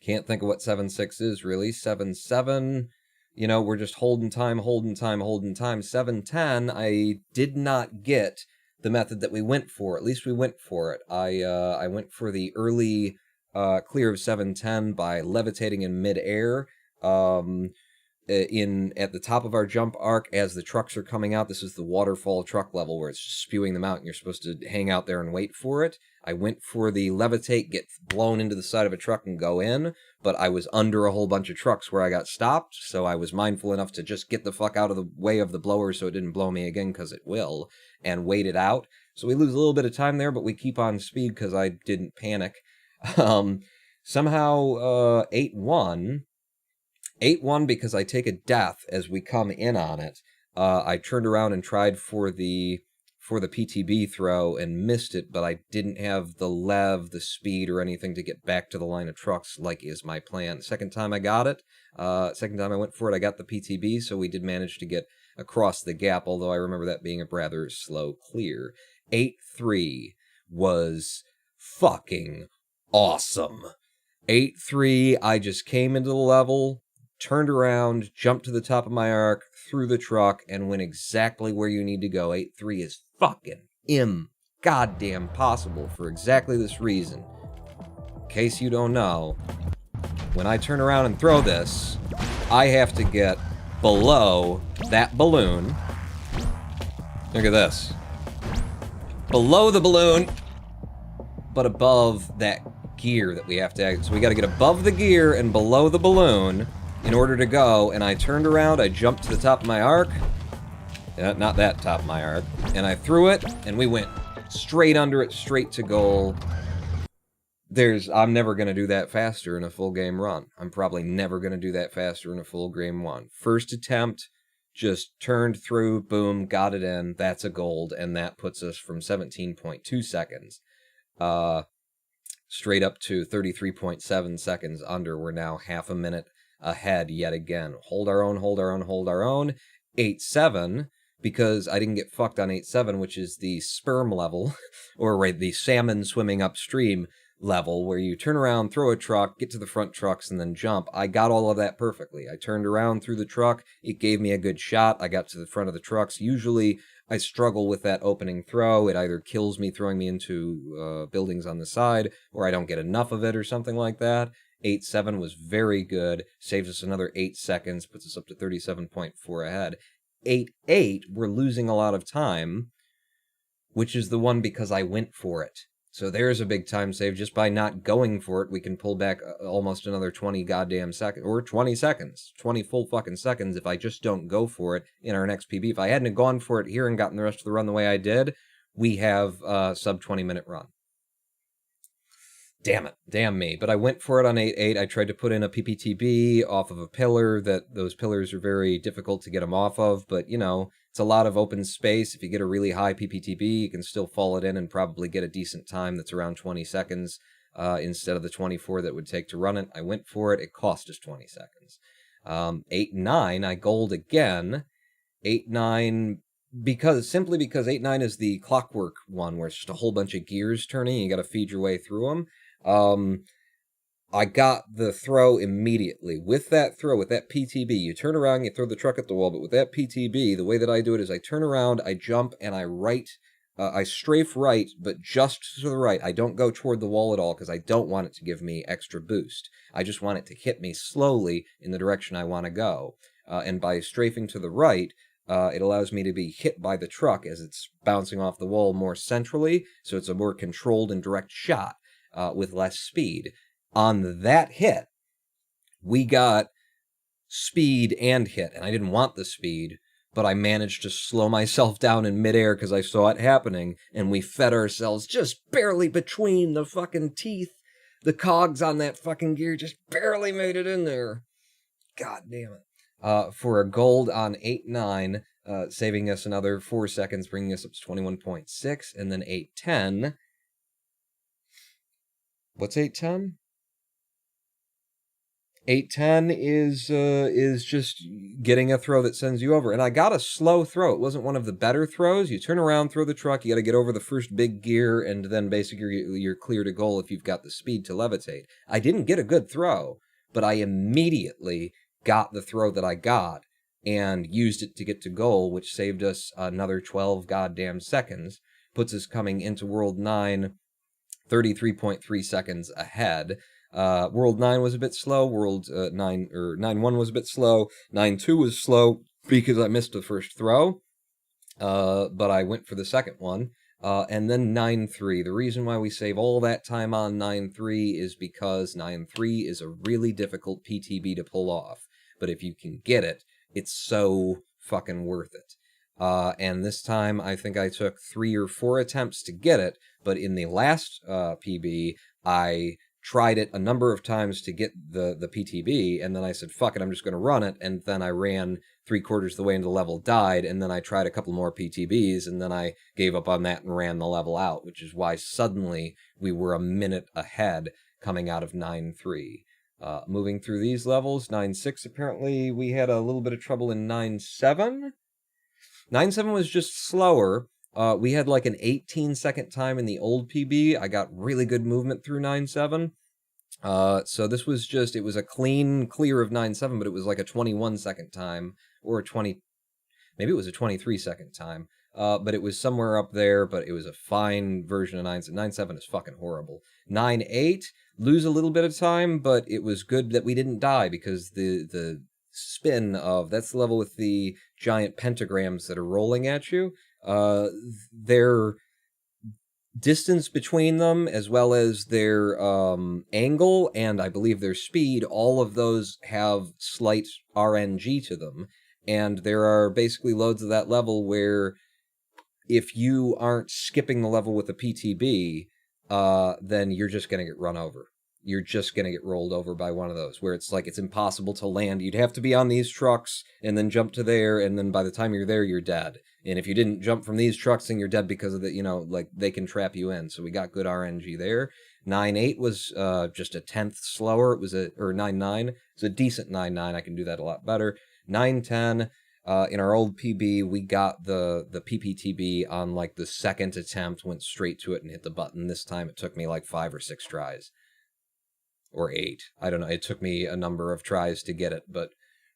A: Can't think of what 7-6 is, really. 7-7, we're just holding time. 7-10, I did not get the method that we went for. At least we went for it. I went for the early clear of 7-10 by levitating in midair. At the top of our jump arc as the trucks are coming out. This is the waterfall truck level where it's just spewing them out and you're supposed to hang out there and wait for it. I went for the levitate, get blown into the side of a truck and go in, but I was under a whole bunch of trucks where I got stopped, so I was mindful enough to just get the fuck out of the way of the blower so it didn't blow me again, because it will, and wait it out. So we lose a little bit of time there, but we keep on speed because I didn't panic. Somehow 8-1 because I take a death as we come in on it. I turned around and tried for the PTB throw and missed it, but I didn't have the lev, the speed, or anything to get back to the line of trucks like is my plan. Second time I got it, second time I went for it, I got the PTB, so we did manage to get across the gap, although I remember that being a rather slow clear. 8-3 was fucking awesome. 8-3, I just came into the level, turned around, jumped to the top of my arc, threw the truck, and went exactly where you need to go. 8-3 is fucking goddamn possible for exactly this reason. In case you don't know, when I turn around and throw this, I have to get below that balloon. Look at this. Below the balloon, but above that gear that we have to... So we gotta get above the gear and below the balloon in order to go, and I turned around, I jumped to the top of my arc. Not that top of my arc. And I threw it, and we went straight under it, straight to goal. I'm never going to do that faster in a full game run. I'm probably never going to do that faster in a full game one. First attempt, just turned through, boom, got it in. That's a gold, and that puts us from 17.2 seconds straight up to 33.7 seconds under. We're now half a minute ahead yet again. Hold our own, hold our own, hold our own. 8-7, because I didn't get fucked on 8-7, which is the sperm level, or right, the salmon swimming upstream level, where you turn around, throw a truck, get to the front trucks, and then jump. I got all of that perfectly. I turned around through the truck, it gave me a good shot, I got to the front of the trucks. Usually, I struggle with that opening throw. It either kills me, throwing me into buildings on the side, or I don't get enough of it, or something like that. 8-7 was very good, saves us another 8 seconds, puts us up to 37.4 ahead. 8-8, we're losing a lot of time, which is the one because I went for it. So there's a big time save. Just by not going for it, we can pull back almost another 20 goddamn seconds, or 20 seconds, 20 full fucking seconds if I just don't go for it in our next PB. If I hadn't gone for it here and gotten the rest of the run the way I did, we have a sub 20 minute run. Damn it. Damn me. But I went for it on 8-8. I tried to put in a PPTB off of a pillar. Those pillars are very difficult to get them off of, but, you know, it's a lot of open space. If you get a really high PPTB, you can still fall it in and probably get a decent time that's around 20 seconds instead of the 24 that it would take to run it. I went for it. It cost us 20 seconds. 8-9, I gold again. 8-9... simply because 8-9 is the clockwork one where it's just a whole bunch of gears turning. You got to feed your way through them. I got the throw immediately. With that throw, with that PTB, you turn around, you throw the truck at the wall, but with that PTB, the way that I do it is I turn around, I jump, and I strafe right, but just to the right. I don't go toward the wall at all, because I don't want it to give me extra boost. I just want it to hit me slowly in the direction I want to go. And by strafing to the right, it allows me to be hit by the truck as it's bouncing off the wall more centrally, so it's a more controlled and direct shot with less speed. On that hit, we got speed and hit, and I didn't want the speed, but I managed to slow myself down in midair because I saw it happening, and we fed ourselves just barely between the fucking teeth. The cogs on that fucking gear just barely made it in there. God damn it. For a gold on 8-9, saving us another 4 seconds, bringing us up to 21.6, and then 8-10. What's 8-10? 8-10 is just getting a throw that sends you over. And I got a slow throw. It wasn't one of the better throws. You turn around, throw the truck, you got to get over the first big gear, and then basically you're clear to goal if you've got the speed to levitate. I didn't get a good throw, but I immediately got the throw that I got and used it to get to goal, which saved us another 12 goddamn seconds. Puts us coming into World 9 33.3 seconds ahead. World 9 was a bit slow. World 9-1 was a bit slow. 9-2 was slow because I missed the first throw. But I went for the second one. And then 9-3. The reason why we save all that time on 9-3 is because 9-3 is a really difficult PTB to pull off. But if you can get it, it's so fucking worth it. And this time, I think I took 3 or 4 attempts to get it, but in the last PB, I tried it a number of times to get the PTB, and then I said, fuck it, I'm just going to run it, and then I ran 3/4 the way into the level, died, and then I tried a couple more PTBs, and then I gave up on that and ran the level out, which is why suddenly we were a minute ahead coming out of 9-3. Moving through these levels, 9-6, apparently we had a little bit of trouble in 9-7. 9-7 was just slower. We had like an 18-second time in the old PB. I got really good movement through 9-7. So this was just, it was a clean clear of 9-7, but it was like a 21-second time, or maybe it was a 23-second time. But it was somewhere up there, but it was a fine version of 9-7. 9-7 is fucking horrible. 9-8, lose a little bit of time, but it was good that we didn't die, because the spin of, that's the level with the giant pentagrams that are rolling at you, distance between them, as well as their angle, and I believe their speed, all of those have slight RNG to them. And there are basically loads of that level where if you aren't skipping the level with a PTB, then you're just going to get run over. You're just going to get rolled over by one of those, where it's like it's impossible to land. You'd have to be on these trucks and then jump to there, and then by the time you're there, you're dead. And if you didn't jump from these trucks, then you're dead because of the, like, they can trap you in. So we got good RNG there. 9.8 was just a tenth slower. It was or 9.9. It's a decent 9.9. I can do that a lot better. 9.10. In our old PB, we got the PPTB on, like, the second attempt, went straight to it and hit the button. This time it took me, like, 5 or 6 tries. Or 8. I don't know. It took me a number of tries to get it, but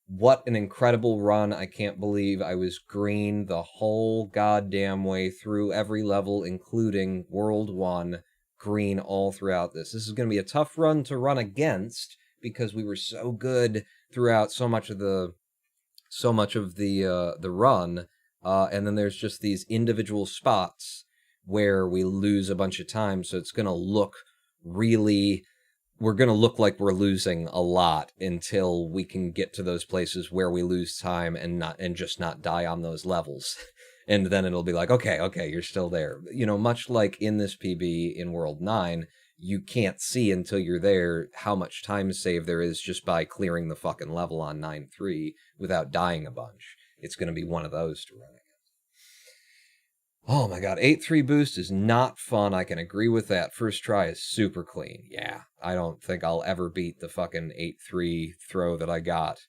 A: what an incredible run. I can't believe I was green the whole goddamn way through every level, including World 1, green all throughout this. This is going to be a tough run to run against, because we were so good throughout so much of the run, and then there's just these individual spots where we lose a bunch of time, so it's going to look really... We're going to look like we're losing a lot until we can get to those places where we lose time and just not die on those levels. And then it'll be like, okay, you're still there. Much like in this PB in World 9, you can't see until you're there how much time save there is just by clearing the fucking level on 9.3 without dying a bunch. It's going to be one of those to run. Oh my god, 8.3 boost is not fun, I can agree with that. First try is super clean. Yeah, I don't think I'll ever beat the fucking 8.3 throw that I got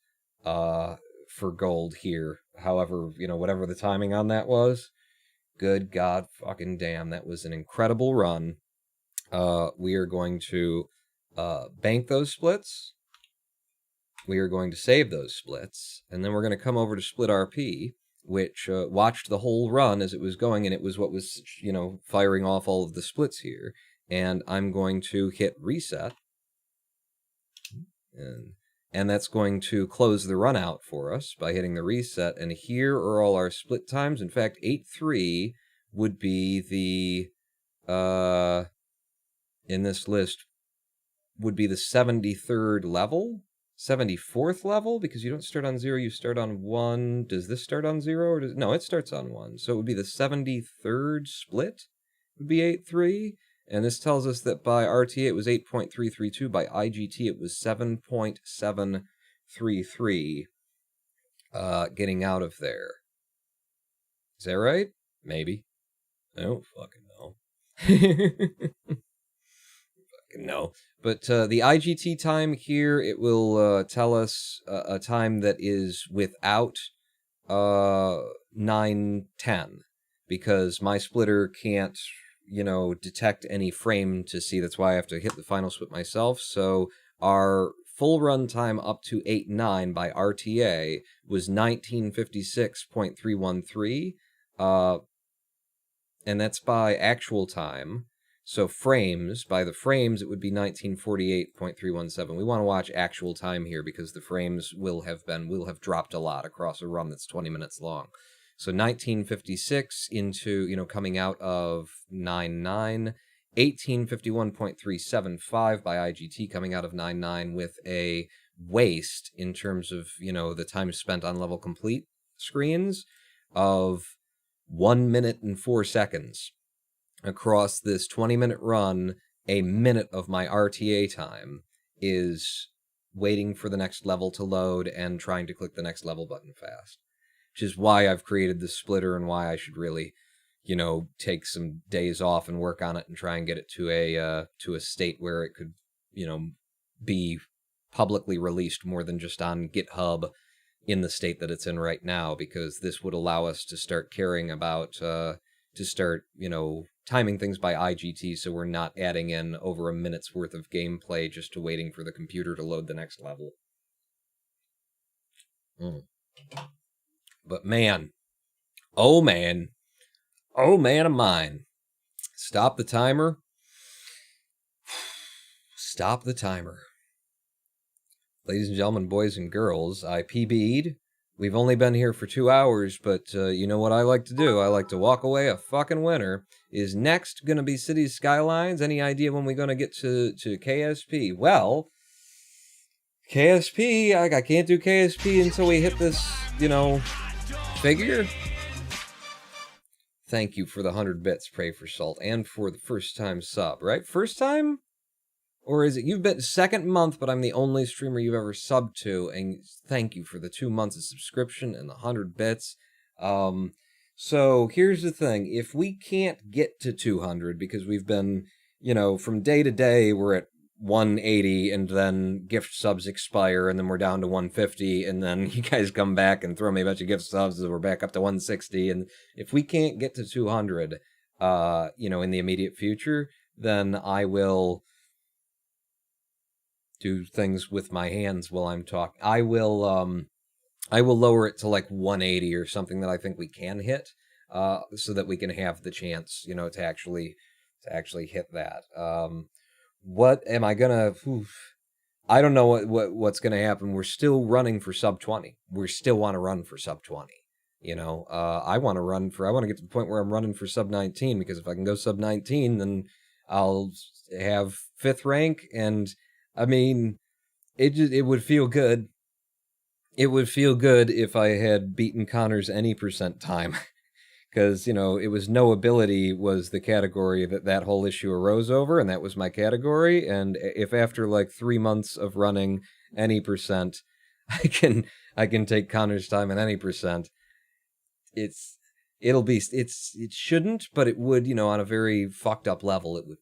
A: for gold here. However, whatever the timing on that was, good god fucking damn, that was an incredible run. We are going to bank those splits. We are going to save those splits, and then we're going to come over to split RP, which watched the whole run as it was going, and it was what was, firing off all of the splits here. And I'm going to hit reset, and that's going to close the run out for us by hitting the reset. And here are all our split times. In fact, 8.3 would be the, in this list, would be the 73rd level? 74th level, because you don't start on 0, you start on 1. Does this start on 0? Or no, it starts on 1. So it would be the 73rd split, would be 8.3. And this tells us that by RTA it was 8.332. By IGT it was 7.733. Getting out of there. Is that right? Maybe. I don't fucking know. No, but the IGT time here, it will tell us a time that is without 9:10, because my splitter can't, detect any frame to see. That's why I have to hit the final split myself. So our full run time up to 8.9 by RTA was 1956.313, and that's by actual time. So frames, by the frames, it would be 1948.317. We want to watch actual time here because the frames will have dropped a lot across a run that's 20 minutes long. So 1956 into, coming out of 9.9, 1851.375 by IGT coming out of 9.9 with a waste in terms of, the time spent on level complete screens of 1 minute and 4 seconds. Across this 20-minute run, a minute of my RTA time is waiting for the next level to load and trying to click the next level button fast. Which is why I've created this splitter and why I should really, take some days off and work on it and try and get it to a state where it could, be publicly released more than just on GitHub in the state that it's in right now, because this would allow us to start caring about, timing things by IGT, so we're not adding in over a minute's worth of gameplay just to waiting for the computer to load the next level. But man, oh man of mine. Stop the timer. Stop the timer. Ladies and gentlemen, boys and girls, I PB'd We've only been here for 2 hours, but you know what I like to do? I like to walk away a fucking winner. Is next going to be Cities Skylines? Any idea when we're going to get to KSP? Well, KSP, I can't do KSP until we hit this, figure. Thank you for the 100 bits, Pray for Salt, and for the first time sub, right? First time? Or is it, you've been second month, but I'm the only streamer you've ever subbed to, and thank you for the 2 months of subscription and the 100 bits. So here's the thing, if we can't get to 200, because we've been, from day to day, we're at 180, and then gift subs expire, and then we're down to 150, and then you guys come back and throw me a bunch of gift subs, and we're back up to 160, and if we can't get to 200, in the immediate future, then I will do things with my hands while I'm talking. I will lower it to like 180 or something that I think we can hit, so that we can have the chance, to actually hit that. What am I gonna? I don't know what's gonna happen. We're still running for sub 20. We still want to run for sub 20. I want to get to the point where I'm running for sub 19, because if I can go sub 19, then I'll have 5th rank, and I mean, it would feel good. It would feel good if I had beaten Connor's any percent time. Because, it was no ability was the category that whole issue arose over, and that was my category. And if after like 3 months of running any percent, I can take Connor's time in any percent, it shouldn't, but it would, on a very fucked up level, it would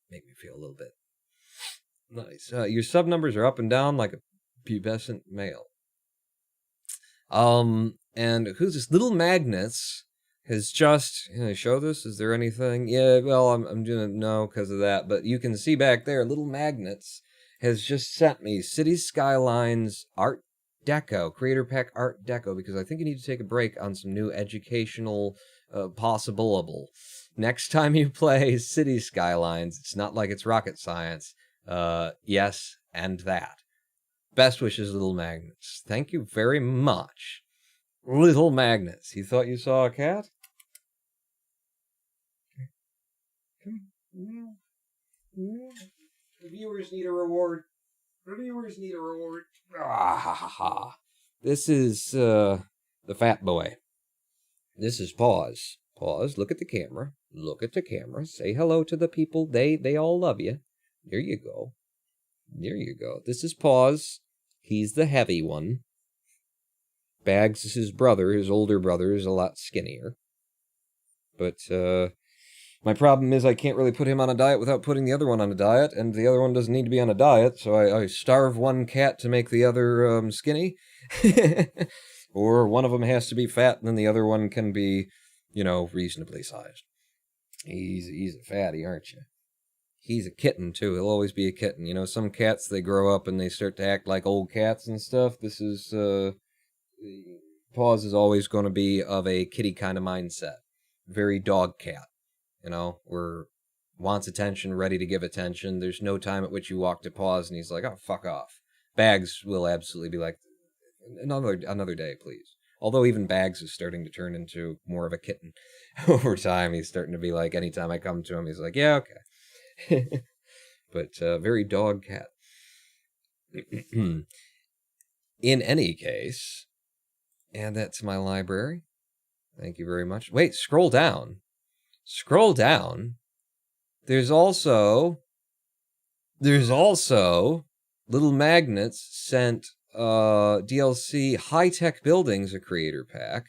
A: make me feel a little bit nice. Your sub numbers are up and down like a pubescent male. And who's this? Little Magnets has just, can I show this? Is there anything? Yeah, well, I'm doing no because of that, but you can see back there, Little Magnets has just sent me Cities Skylines Art Deco, Creator Pack Art Deco, because I think you need to take a break on some new educational possible. Next time you play Cities Skylines, it's not like it's rocket science. Yes, and that. Best wishes, Little Magnets. Thank you very much. Little Magnets. You thought you saw a cat? Come on. The viewers need a reward. Ah, ha, ha, ha. This is, the fat boy. This is Pause. Pause. Look at the camera. Say hello to the people. They all love you. There you go. This is Pause. He's the heavy one. Bags is his brother. His older brother is a lot skinnier. But, my problem is I can't really put him on a diet without putting the other one on a diet, and the other one doesn't need to be on a diet, so I starve one cat to make the other, skinny. Or one of them has to be fat, and then the other one can be, reasonably sized. He's a fatty, aren't you? He's a kitten, too. He'll always be a kitten. Some cats, they grow up and they start to act like old cats and stuff. This is, Pause is always going to be of a kitty kind of mindset. Very dog cat. Wants attention, ready to give attention. There's no time at which you walk to Pause and he's like, oh, fuck off. Bags will absolutely be like, another day, please. Although even Bags is starting to turn into more of a kitten. Over time, he's starting to be like, anytime I come to him, he's like, yeah, okay. But very dog cat. In any case, add that to my library. Thank you very much. Wait, scroll down. There's also Little Magnets sent DLC High-Tech Buildings, a creator pack.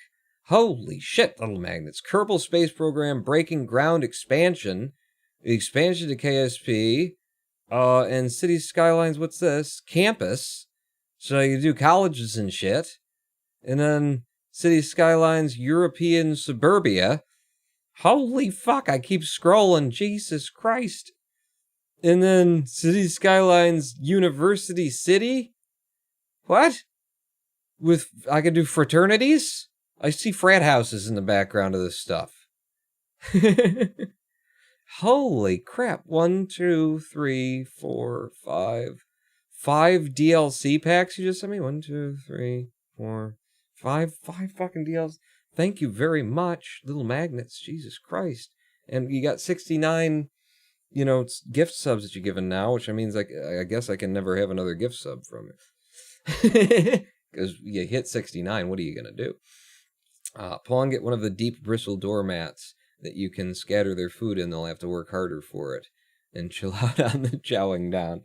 A: Holy shit, Little Magnets. Kerbal Space Program Breaking Ground expansion to KSP, and Cities Skylines, what's this? Campus. So you do colleges and shit. And then Cities Skylines European Suburbia. Holy fuck, I keep scrolling, Jesus Christ. And then Cities Skylines University City? What? I could do fraternities? I see frat houses in the background of this stuff. Holy crap. 1, 2, 3, 4, 5. 5 DLC packs you just sent me? 1, 2, 3, 4, Five fucking DLs. Thank you very much, little magnets. Jesus Christ. And you got 69, gift subs that you're giving now, which means I guess I can never have another gift sub from it. Because you hit 69, what are you going to do? Pawn, get one of the deep bristle doormats that you can scatter their food in. They'll have to work harder for it. And chill out on the chowing down.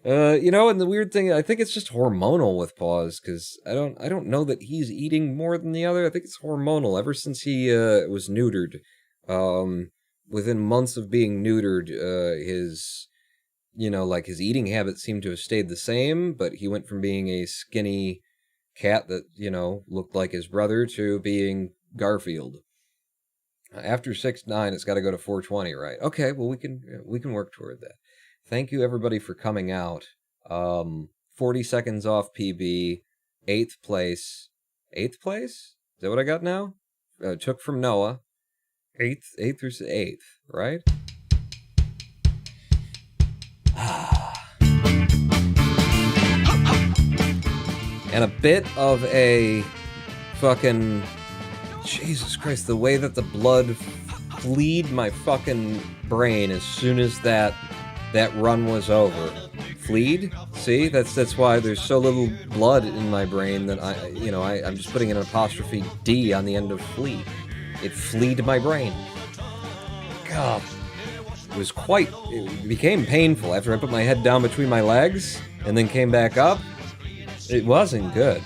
A: And the weird thing, I think it's just hormonal with Paws, because I don't know that he's eating more than the other. I think it's hormonal. Ever since he was neutered, within months of being neutered, his eating habits seem to have stayed the same, but he went from being a skinny cat that, looked like his brother to being Garfield. After 6'9", it's got to go to 420, right? Okay, well, we can work toward that. Thank you, everybody, for coming out. 40 seconds off PB, 8th place. 8th place? Is that what I got now? Took from Noah. 8th through 8th, right? And a bit of a fucking... Jesus Christ, the way that the blood fleed my fucking brain as soon as that run was over. Fleed? See? That's why there's so little blood in my brain that I'm just putting an apostrophe D on the end of flee. It fleed my brain. God. It became painful after I put my head down between my legs and then came back up. It wasn't good.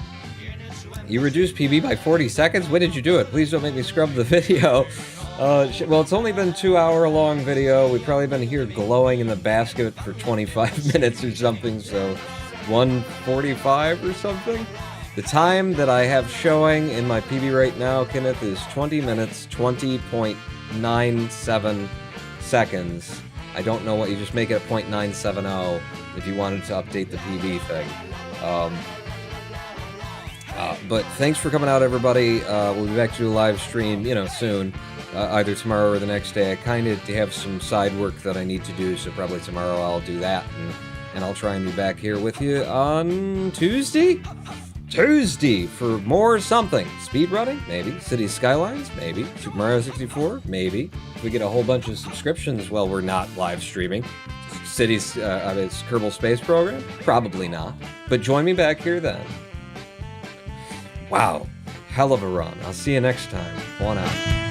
A: You reduced PB by 40 seconds? When did you do it? Please don't make me scrub the video. Well, it's only been 2-hour-long video. We've probably been here glowing in the basket for 25 minutes or something, so 1:45 or something. The time that I have showing in my PB right now, Kenneth, is 20 minutes, 20.97 seconds. I don't know what, you just make it a .970 if you wanted to update the PB thing. But thanks for coming out, everybody. We'll be back to a live stream, soon. Either tomorrow or the next day. I kind of have some side work that I need to do, so probably tomorrow I'll do that. And I'll try and be back here with you on Tuesday? Tuesday for more something. Speedrunning? Maybe. City Skylines? Maybe. Super Mario 64? Maybe. If we get a whole bunch of subscriptions while we're not live streaming. City's Kerbal Space Program? Probably not. But join me back here then. Wow. Hell of a run. I'll see you next time. One out.